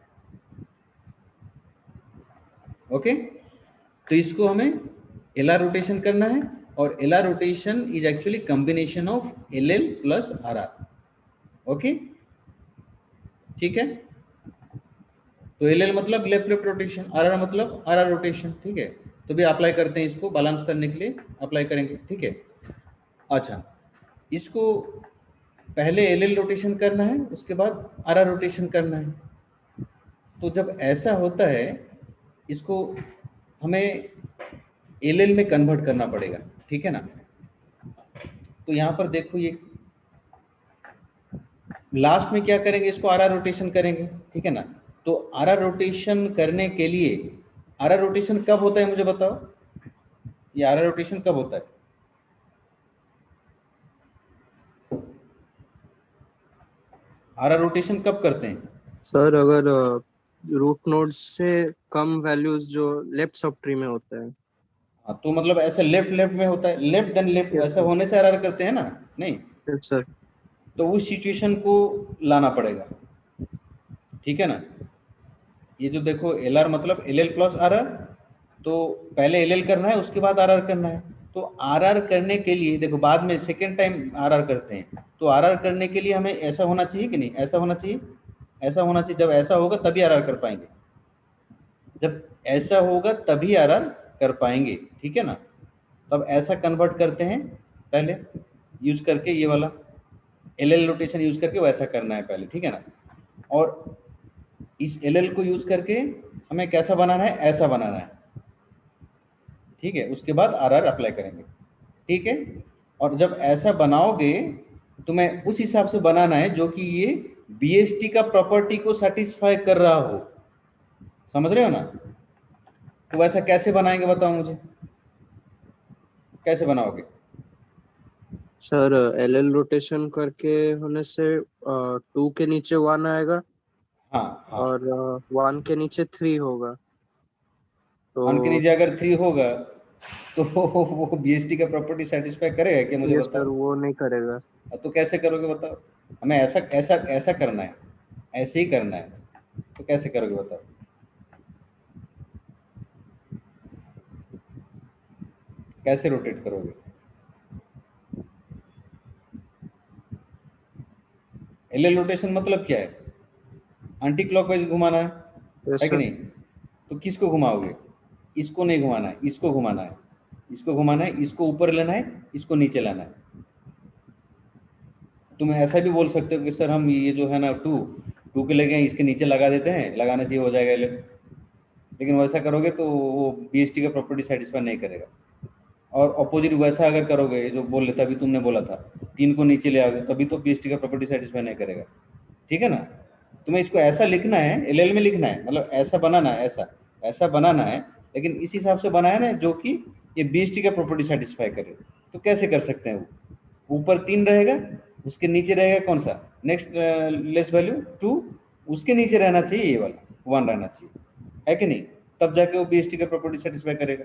Okay. तो इसको हमें L R rotation करना है, और L R rotation is actually combination of L L plus R R. Okay. ठीक है. तो एल एल मतलब left left rotation, R R मतलब आर आर रोटेशन. ठीक है. तो भी अप्लाई करते हैं, इसको बैलेंस करने के लिए अप्लाई करेंगे. ठीक है. अच्छा, इसको पहले एल एल रोटेशन करना है, उसके बाद आर आर रोटेशन करना है. तो जब ऐसा होता है इसको हमें एल एल में कन्वर्ट करना पड़ेगा. ठीक है ना? तो यहाँ पर देखो, ये लास्ट में क्या करेंगे, इसको आर आर रोटेशन करेंगे. ठीक है ना? तो आर आर रोटेशन करने के लिए, आर आर रोटेशन कब होता है मुझे बताओ, ये आर आर रोटेशन कब होता है? आर आर रोटेशन कब करते हैं? सर अगर रूट नोड से कम वैल्यूज जो लेफ्ट सब ट्री में होते हैं. हाँ, तो मतलब ऐसा लेफ्ट लेफ्ट में होता है, लेफ्ट देन लेफ्ट, Yes, ऐसा sir. होने से आर आर करते हैं ना? नहीं. Yes, sir. तो उस सिचुएशन को लाना पड़ेगा. ठीक है ना? ये जो देखो एल आर मतलब L L plus R R, तो पहले एल एल करना है, उसके बाद आर आर करना है. तो आर आर करने के लिए देखो, बाद में सेकेंड टाइम आर आर करते हैं, तो आर आर करने के लिए हमें ऐसा होना चाहिए कि नहीं, ऐसा होना चाहिए, ऐसा होना चाहिए. जब ऐसा होगा तभी आर आर कर पाएंगे, जब ऐसा होगा तभी आर आर कर पाएंगे. ठीक है ना? तब ऐसा कन्वर्ट करते हैं पहले, यूज करके ये वाला एल एल रोटेशन यूज करके वैसा करना है पहले. ठीक है ना? और इस एल एल को यूज करके हमें कैसा बनाना है, ऐसा बनाना है. ठीक है? उसके बाद आर आर अप्लाई करेंगे. ठीक है? और जब ऐसा बनाओगे तुम्हें उस हिसाब से बनाना है जो कि ये बीएसटी का प्रॉपर्टी को सेटिस्फाई कर रहा हो. समझ रहे हो ना? तो वैसा कैसे बनाएंगे बताओ मुझे, कैसे बनाओगे? सर एल एल रोटेशन करके होने से 2 के नीचे 1 आएगा. हाँ हाँ. और 1 के नीचे 3 होगा. तो 1 के नीचे अगर 3 होगा तो वो बीएसटी का प्रॉपर्टी सेटिस्फाई करेगा क्या, मुझे यस सर, बताओ. वो नहीं करेगा. तो कैसे करोगे बताओ? हमें ऐसा ऐसा ऐसा करना है, ऐसे ही करना है. तो कैसे करोगे बताओ? कैसे रोटेट करोगे? एल एल रोटेशन मतलब क्या है, एंटी क्लॉकवाइज घुमाना है. यस है कि सर. नहीं? तो किसको घुमाओगे? इसको नहीं घुमाना है, इसको घुमाना है. इसको घुमाना है, इसको ऊपर लेना है, इसको नीचे लाना है. तुम ऐसा भी बोल सकते हो कि सर हम ये जो है ना टू के लगे हैं, इसके नीचे लगा देते हैं, लगाने से ये हो जाएगा LL। लेकिन वैसा करोगे तो वो BST का प्रॉपर्टी सेटिस्फाई नहीं करेगा। और अपोजिट वैसा अगर करोगे, जो बोल लेता अभी तुमने बोला था 3 को नीचे ले आओगे, तभी तो BST का प्रॉपर्टी सेटिस्फाई नहीं करेगा। ठीक है ना? तुम्हें इसको ऐसा लिखना है, LL में लिखना है, मतलब ऐसा बनाना है, ऐसा बनाना है, लेकिन इस हिसाब से बनाया ना जो कि ये BST का प्रॉपर्टी सेटिस्फाई करे। तो कैसे कर सकते हैं? वो ऊपर 3 रहेगा, उसके नीचे रहेगा कौन सा नेक्स्ट लेस वैल्यू 2, उसके नीचे रहना चाहिए ये वाला 1 रहना चाहिए, है कि नहीं? तब जाके वो BST का प्रॉपर्टी सेटिस्फाई करेगा।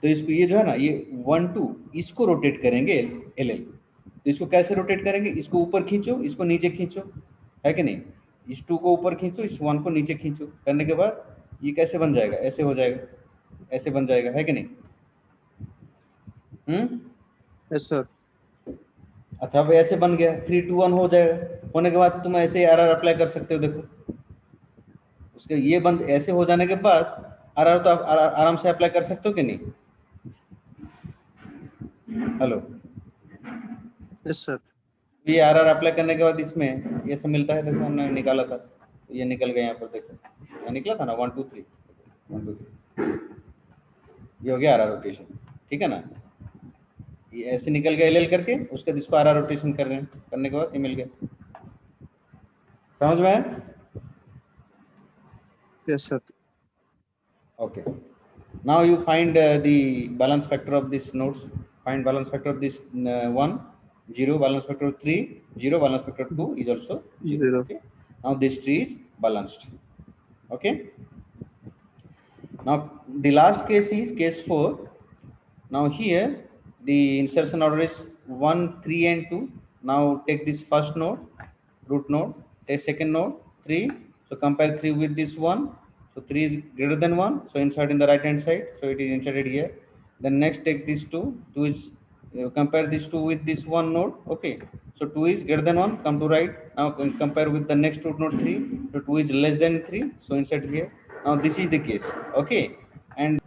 तो इसको ये जो है ना, ये 1 2 इसको रोटेट करेंगे LL। तो इसको कैसे रोटेट करेंगे? इसको ऊपर खींचो, इसको नीचे खींचो, है कि नहीं? इस 2 को ऊपर खींचो, इस 1 को नीचे खींचो, करने के बाद ये कैसे बन जाएगा? ऐसे हो जाएगा, ऐसे बन जाएगा, है कि नहीं? Yes sir. अच्छा, अब ऐसे बन गया, 3 2 1 हो जाएगा। होने के बाद तुम ऐसे RR अप्लाई कर सकते हो। देखो उसके ये बंद ऐसे हो जाने के बाद RR तो आप आराम से अप्लाई कर सकते हो कि नहीं? Hello, yes sir. ये RR अप्लाई करने के बाद इसमें ये सब मिलता है। देखो हमने निकाला था, ये निकल गया यहाँ पर। देखो यहाँ निकला था ना 1 2 3 1 2 3, ये हो गया RR रोटेशन। ठीक है ना? ये ऐसे निकल गया LL करके, उसके बाद इसको RR रोटेशन कर रहे हैं, करने के बाद ये मिल गया। समझ में आया? Yes sir. Okay. Now you find the balance factor of these nodes. Find balance factor of this 1 0, balance factor of 3 0, balance factor of 2 is also 0. 0. Okay. Now this tree is balanced. Okay. Now the last case is case 4. Now here the insertion order is 1 3 and 2. Now take this first node, root node, take second node 3. So compare 3 with this 1. So 3 is greater than 1. So insert in the right hand side. So it is inserted here. Then next take this 2. 2 is compare this 2 with this 1 node. Okay. So 2 is greater than 1. Come to right. Now compare with the next root node 3. So 2 is less than 3. So insert here. Now this is the case. Okay. And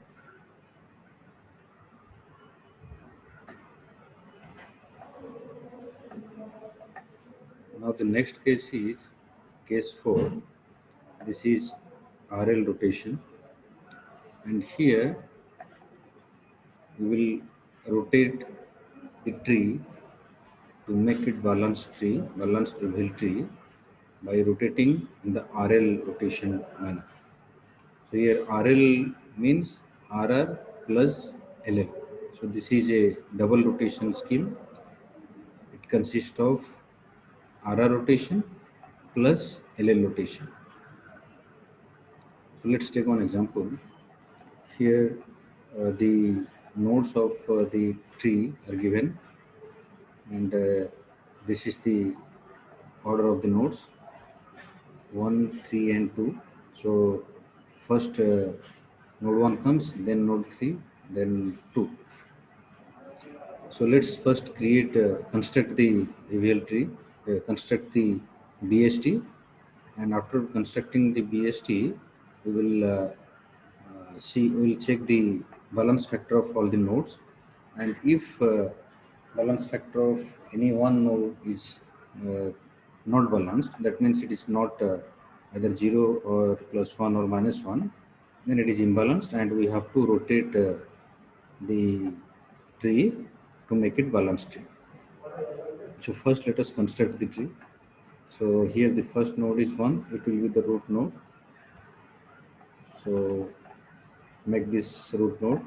now the next case is case 4. This is RL rotation, and here we will rotate the tree to make it balanced evil tree by rotating in the RL rotation manner. So here RL means RR plus LL. So this is a double rotation scheme. It consists of RR rotation plus LL rotation. So let's take one example. Here the nodes of the tree are given, and this is the order of the nodes 1 3 and 2. So first node 1 comes, then node 3, then 2. So let's first construct the AVL tree, construct the BST, and after constructing the BST, we will we'll check the balance factor of all the nodes, and if balance factor of any one node is not balanced, that means it is not either 0 or +1 or -1, then it is imbalanced, and we have to rotate the tree to make it balanced tree. So first let us construct the tree. So here the first node is 1, it will be the root node. So make this root node,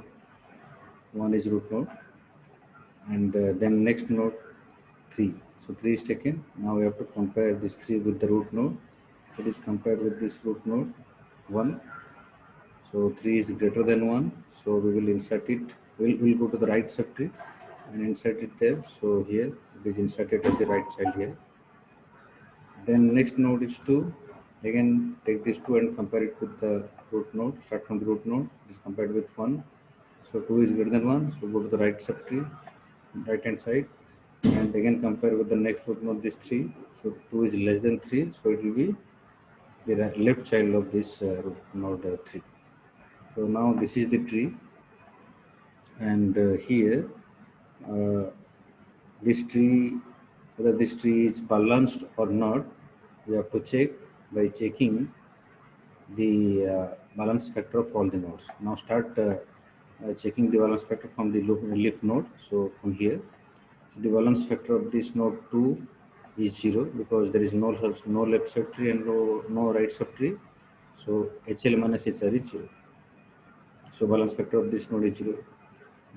1 is root node, and then next node 3. So 3 is taken. Now we have to compare this 3 with the root node. It is compared with this root node 1. So 3 is greater than 1. So we will insert it. We'll go to the right subtree and insert it there. So here it is inserted at the right side here. Then next node is 2. Again take this 2 and compare it with the root node. Start from the root node. It is compared with 1. So 2 is greater than 1. So go to the right subtree, right hand side, and again compare with the next root node, this 3. So 2 is less than 3. So it will be the left child of this root node 3. So now this is the tree, and here this tree whether this tree is balanced or not, we have to check by checking the balance factor of all the nodes. Now start checking the balance factor from the leaf node. So from here, so the balance factor of this node 2 is 0 because there is no left subtree and no right subtree. So HL minus HR is 0. So balance factor of this node is 0.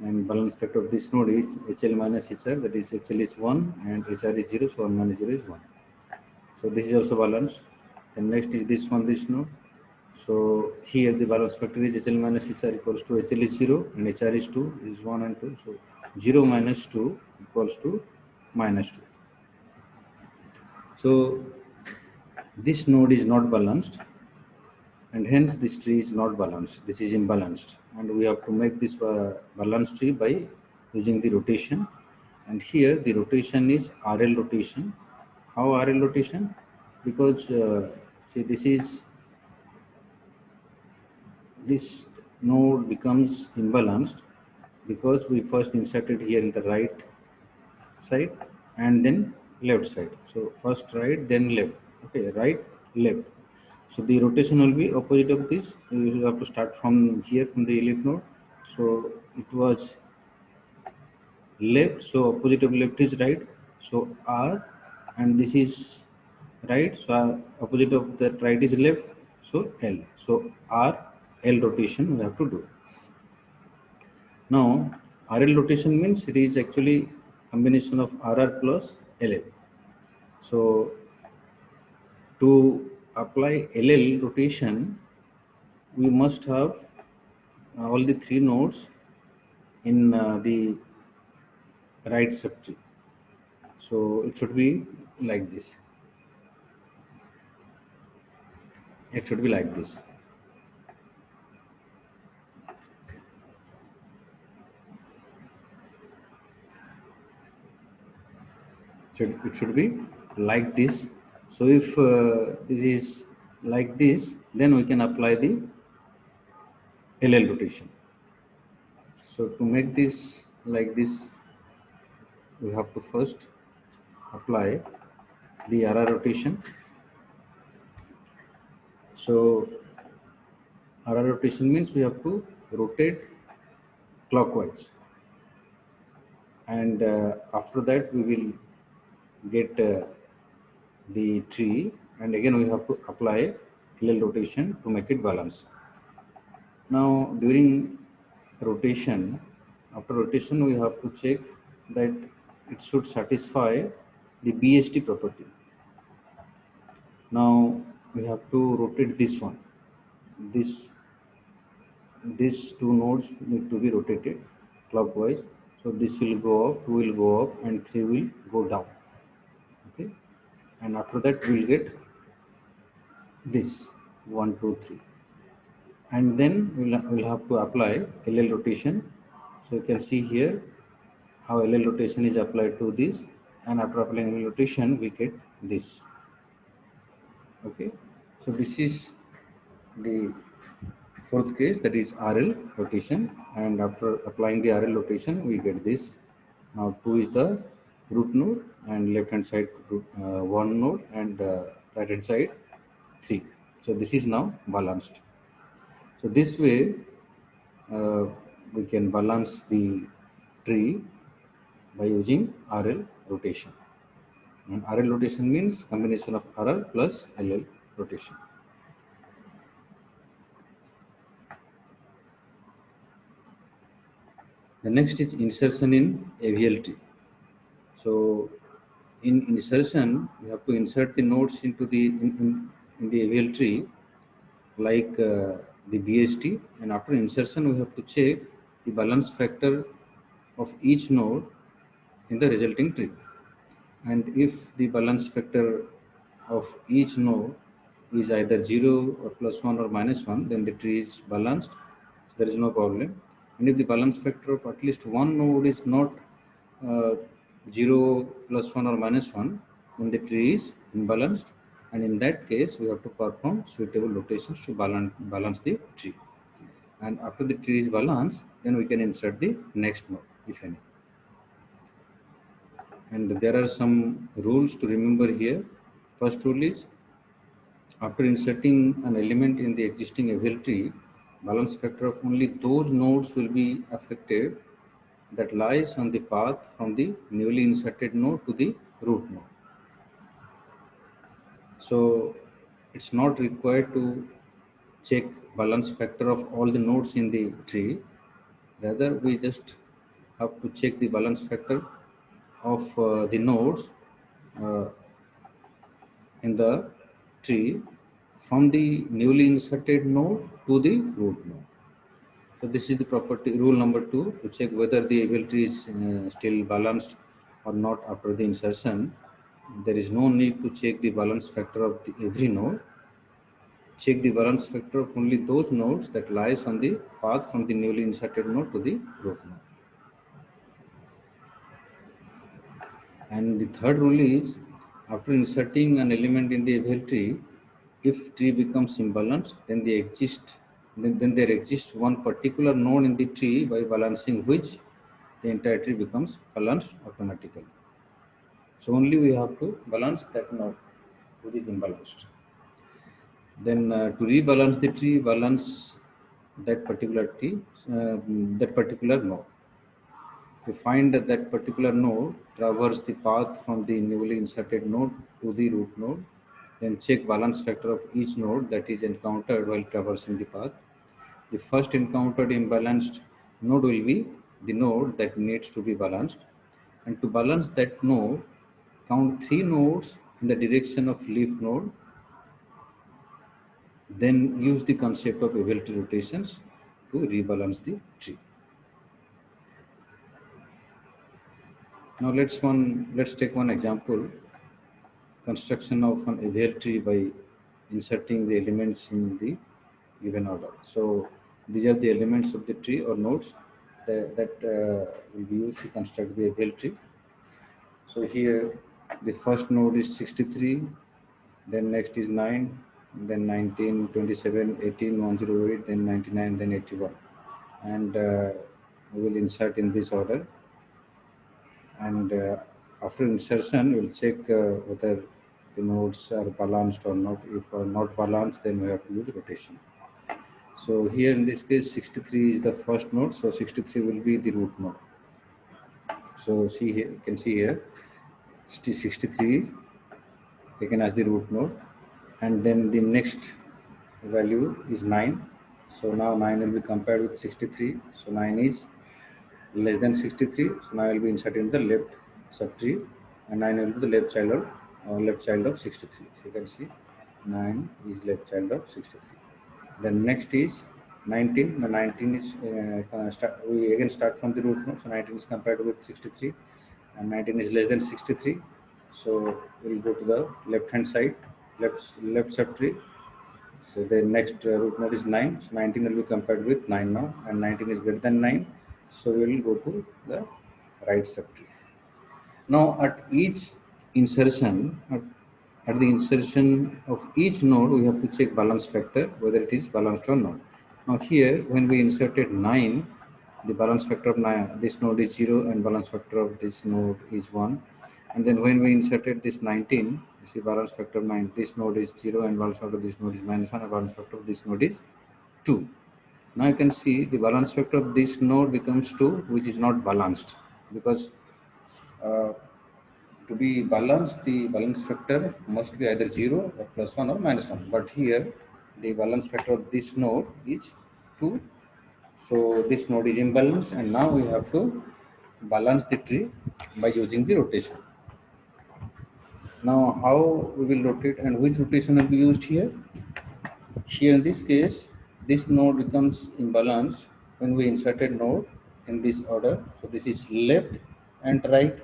And balance factor of this node is HL minus HR, that is HL is 1 and HR is 0, so 1 minus 0 is 1. So this is also balanced. Then next is this one, this node. So here the balance factor is HL minus HR equals to HL is 0 and HR is 2, is 1 and 2. So 0 minus 2 equals to minus 2. So this node is not balanced and hence this tree is not balanced. This is imbalanced and we have to make this balanced tree by using the rotation. And here the rotation is RL rotation. How RL rotation? Because see, this node becomes imbalanced because we first inserted here in the right side and then left side. So first right, then left. Okay, right, left. So the rotation will be opposite of this. You have to start from here, from the leaf node. So it was left, so opposite of left is right. So R, and this is right, so opposite of that right is left, so L. So R, L rotation we have to do. Now RL rotation means it is actually combination of RR plus LL. So to apply LL rotation, we must have all the three nodes in the right subtree. So it should be like this. It should be like this. So it should be like this. So if this is like this, then we can apply the LL rotation. So to make this like this, we have to first apply the RR rotation. So RR rotation means we have to rotate clockwise, and after that we will get the tree, and again we have to apply LL rotation to make it balance. Now during rotation, after rotation we have to check that it should satisfy the BST property. Now we have to rotate this one. These two nodes need to be rotated clockwise. So this will go up, 2 will go up, and 3 will go down. Okay, and after that we will get this 1, 2, 3, and then we'll have to apply LL rotation. So you can see here how LL rotation is applied to this, and after applying LL rotation we get this. Okay, so this is the fourth case, that is RL rotation, and after applying the RL rotation we get this. Now 2 is the root node and left hand side 1 node and right hand side 3. So this is now balanced. So this way we can balance the tree by using RL rotation. And RL rotation means combination of RL plus LL rotation. The next is insertion in AVL tree. So in insertion, we have to insert the nodes into the in the AVL tree, like the BST, and after insertion we have to check the balance factor of each node in the resulting tree. And if the balance factor of each node is either 0 or +1 or -1, then the tree is balanced. There is no problem. And if the balance factor of at least one node is not 0, +1 or -1, then the tree is imbalanced, and in that case we have to perform suitable rotations to balance the tree. And after the tree is balanced, then we can insert the next node, if any. And there are some rules to remember here. First rule is, after inserting an element in the existing AVL tree, balance factor of only those nodes will be affected that lies on the path from the newly inserted node to the root node. So it's not required to check balance factor of all the nodes in the tree. Rather, we just have to check the balance factor of the nodes uh, in the tree from the newly inserted node to the root node. So this is the property rule number 2 to check whether the AVL tree is still balanced or not after the insertion. There is no need to check the balance factor of every node. Check the balance factor of only those nodes that lies on the path from the newly inserted node to the root node. And the third rule is, after inserting an element in the AVL tree, if tree becomes imbalanced, then there exists one particular node in the tree by balancing which the entire tree becomes balanced automatically. So only we have to balance that node which is imbalanced. Then to rebalance the tree, balance that particular tree, that particular node. To find that particular node, traverse the path from the newly inserted node to the root node, then check balance factor of each node that is encountered while traversing the path. The first encountered imbalanced node will be the node that needs to be balanced. And to balance that node, count 3 nodes in the direction of leaf node. Then use the concept of AVL tree rotations to rebalance the tree. Now let's take one example. Construction of an AVL tree by inserting the elements in the given order. So these are the elements of the tree or nodes that will be used to construct the AVL tree. So here the first node is 63, then next is 9, then 19, 27, 18, 108, then 99, then 81. And we will insert in this order. And after insertion, we'll check whether the nodes are balanced or not. If not balanced, then we have to use rotation. So here in this case, 63 is the first node, so 63 will be the root node. So see here, you can see here, 63 is taken as the root node, and then the next value is 9. So now 9 will be compared with 63. So 9 is less than 63. So now I will be inserted in the left subtree, and 9 will be the left child of 63. So you can see 9 is left child of 63. Then next is 19. The 19 is we again start from the root node. So 19 is compared with 63, and 19 is less than 63. So we'll go to the left hand side, left subtree. So the next root node is 9. So 19 will be compared with 9 now, and 19 is greater than 9. So we will go to the right subtree. Now at each insertion, at the insertion of each node, we have to check balance factor, whether it is balanced or not. Now here, when we inserted 9, the balance factor of 9, this node is 0, and balance factor of this node is 1. And then when we inserted this 19, you see balance factor of 9, this node is 0, and balance factor of this node is -1, and balance factor of this node is 2. Now you can see the balance factor of this node becomes 2, which is not balanced, because to be balanced, the balance factor must be either 0 or +1 or -1. But here, the balance factor of this node is 2. So this node is imbalanced, and now we have to balance the tree by using the rotation. Now how we will rotate and which rotation will be used here? Here in this case, this node becomes imbalanced when we inserted node in this order. So this is left and right.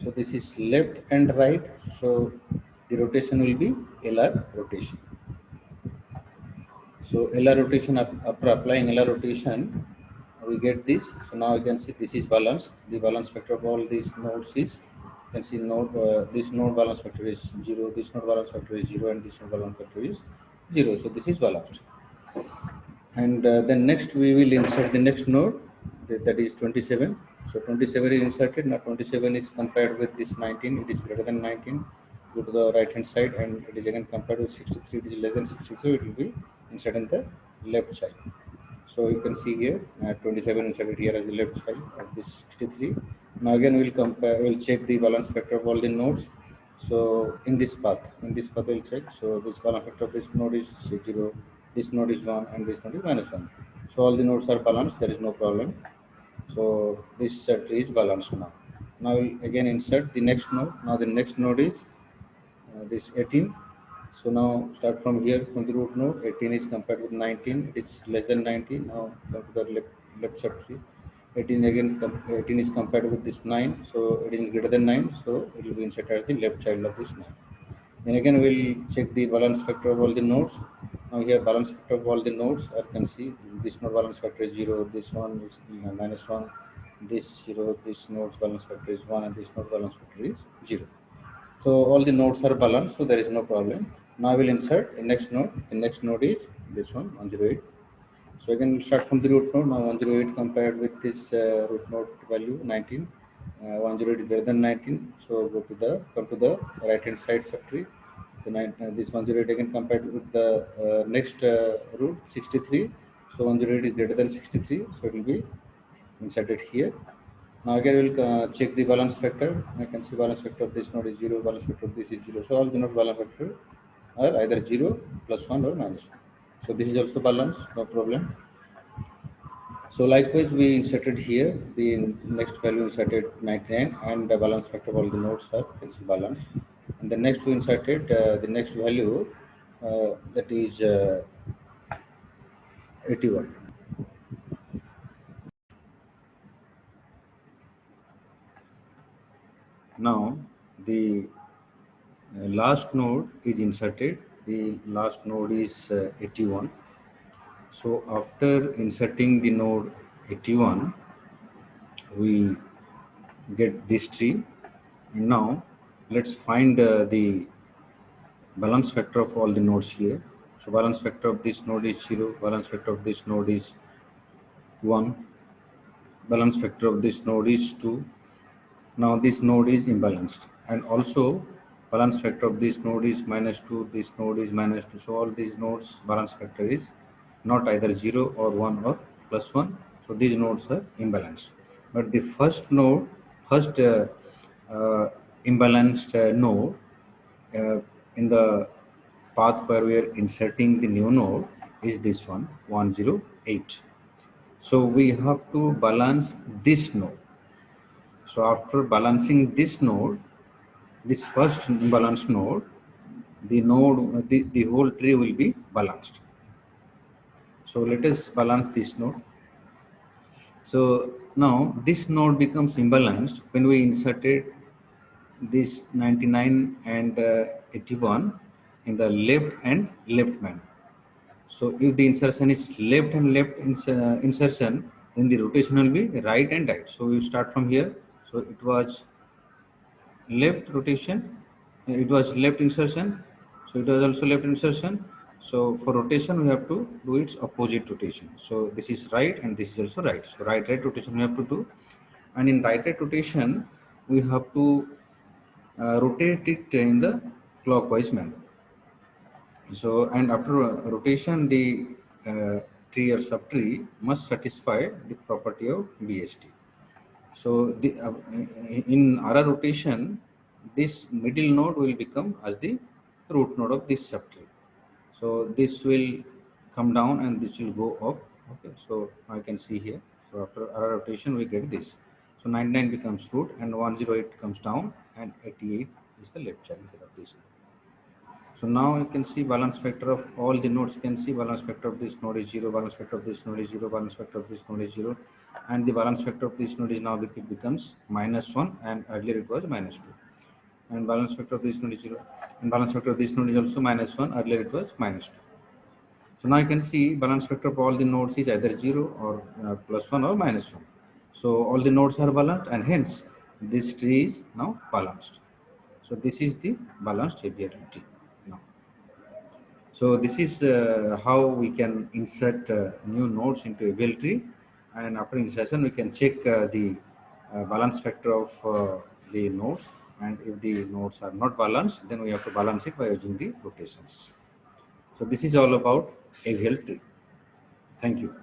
So this is left and right. So the rotation will be LR rotation. So LR rotation, after applying LR rotation, we get this. So now you can see this is balanced. The balance factor of all these nodes is, you can see this node balance factor is 0, this node balance factor is 0, and this node balance factor is 0. So this is balanced. And then next we will insert the next node. that is 27. So 27 is inserted. Now 27 is compared with this 19. It is greater than 19. Go to the right hand side, and it is again compared with 63. It is less than 63. It will be inserted in the left child. So you can see here 27 inserted here as the left child of this 63. Now again we'll compare. We'll check the balance factor of all the nodes. So in this path we'll check. So this balance factor of this node is 0, this node is 1, and this node is -1. So all the nodes are balanced. There is no problem. So this tree is balanced now. Now we'll again insert the next node. Now the next node is this 18. So now start from here, from the root node. 18 is compared with 19. It is less than 19. Now come to the left subtree. 18 again. 18 is compared with this 9. So it is greater than 9. So it will be inserted as the left child of this 9. Then again we'll check the balance factor of all the nodes. Now here balance factor of all the nodes. As you can see, this node balance factor is 0. This one is -1. This 0. This node's balance factor is 1, and this node balance factor is 0. So all the nodes are balanced, so there is no problem. Now I will insert the next node. The next node is this one, 108. So again we'll start from the root node. Now 108 compared with this root node value 19. 108 is greater than 19. So come to the right hand side subtree. This 108 again compared with the next root 63. So 108 is greater than 63. So it will be inserted here. Now again we'll check the balance factor. I can see balance factor of this node is 0, balance factor of this is 0. So all the node balance factor are either 0, +1, or -1. So this is also balanced, no problem. So likewise we inserted here the next value inserted 99, and the balance factor of all the nodes are balanced. And the next we inserted the next value that is 81. Now the last node is inserted. The last node is 81. So after inserting the node 81, we get this tree. And now let's find the balance factor of all the nodes here. So balance factor of this node is 0. Balance factor of this node is 1. Balance factor of this node is 2. Now this node is imbalanced, and also balance factor of this node is -2, this node is -2. So all these nodes balance factor is not either 0 or 1 or +1. So these nodes are imbalanced. But the first imbalanced node in the path where we are inserting the new node is this one, 108. So we have to balance this node. So after balancing this node, this first balanced node, the whole tree will be balanced. So let us balance this node. So now this node becomes imbalanced when we inserted this 99 and 81 in the left and left manner. So if the insertion is left and left insertion, then the rotation will be right and right. So we start from here. So it was left rotation, it was left insertion, so it was also left insertion. So for rotation we have to do its opposite rotation. So this is right and this is also right. So right rotation we have to do, and in right rotation we have to rotate it in the clockwise manner. So and after rotation, the tree or subtree must satisfy the property of BST. So the in RR rotation, this middle node will become as the root node of this subtree. So this will come down and this will go up. Okay, so I can see here. So after RR rotation, we get this. So 99 becomes root, and 108 comes down, and 88 is the left child of this. So now you can see balance factor of all the nodes. You can see balance factor of this node is 0, balance factor of this node is 0, balance factor of this node is 0, and the balance factor of this node is now it becomes -1, and earlier it was -2. And balance factor of this node is 0, and balance factor of this node is also -1. Earlier it was -2. So now you can see balance factor of all the nodes is either 0 or +1 or -1. So all the nodes are balanced, and hence this tree is now balanced. So this is the balanced ABR tree. So this is how we can insert new nodes into ABL tree, and after initialization we can check the balance factor of the nodes, and if the nodes are not balanced, then we have to balance it by using the rotations. So this is all about AVL tree. Thank you.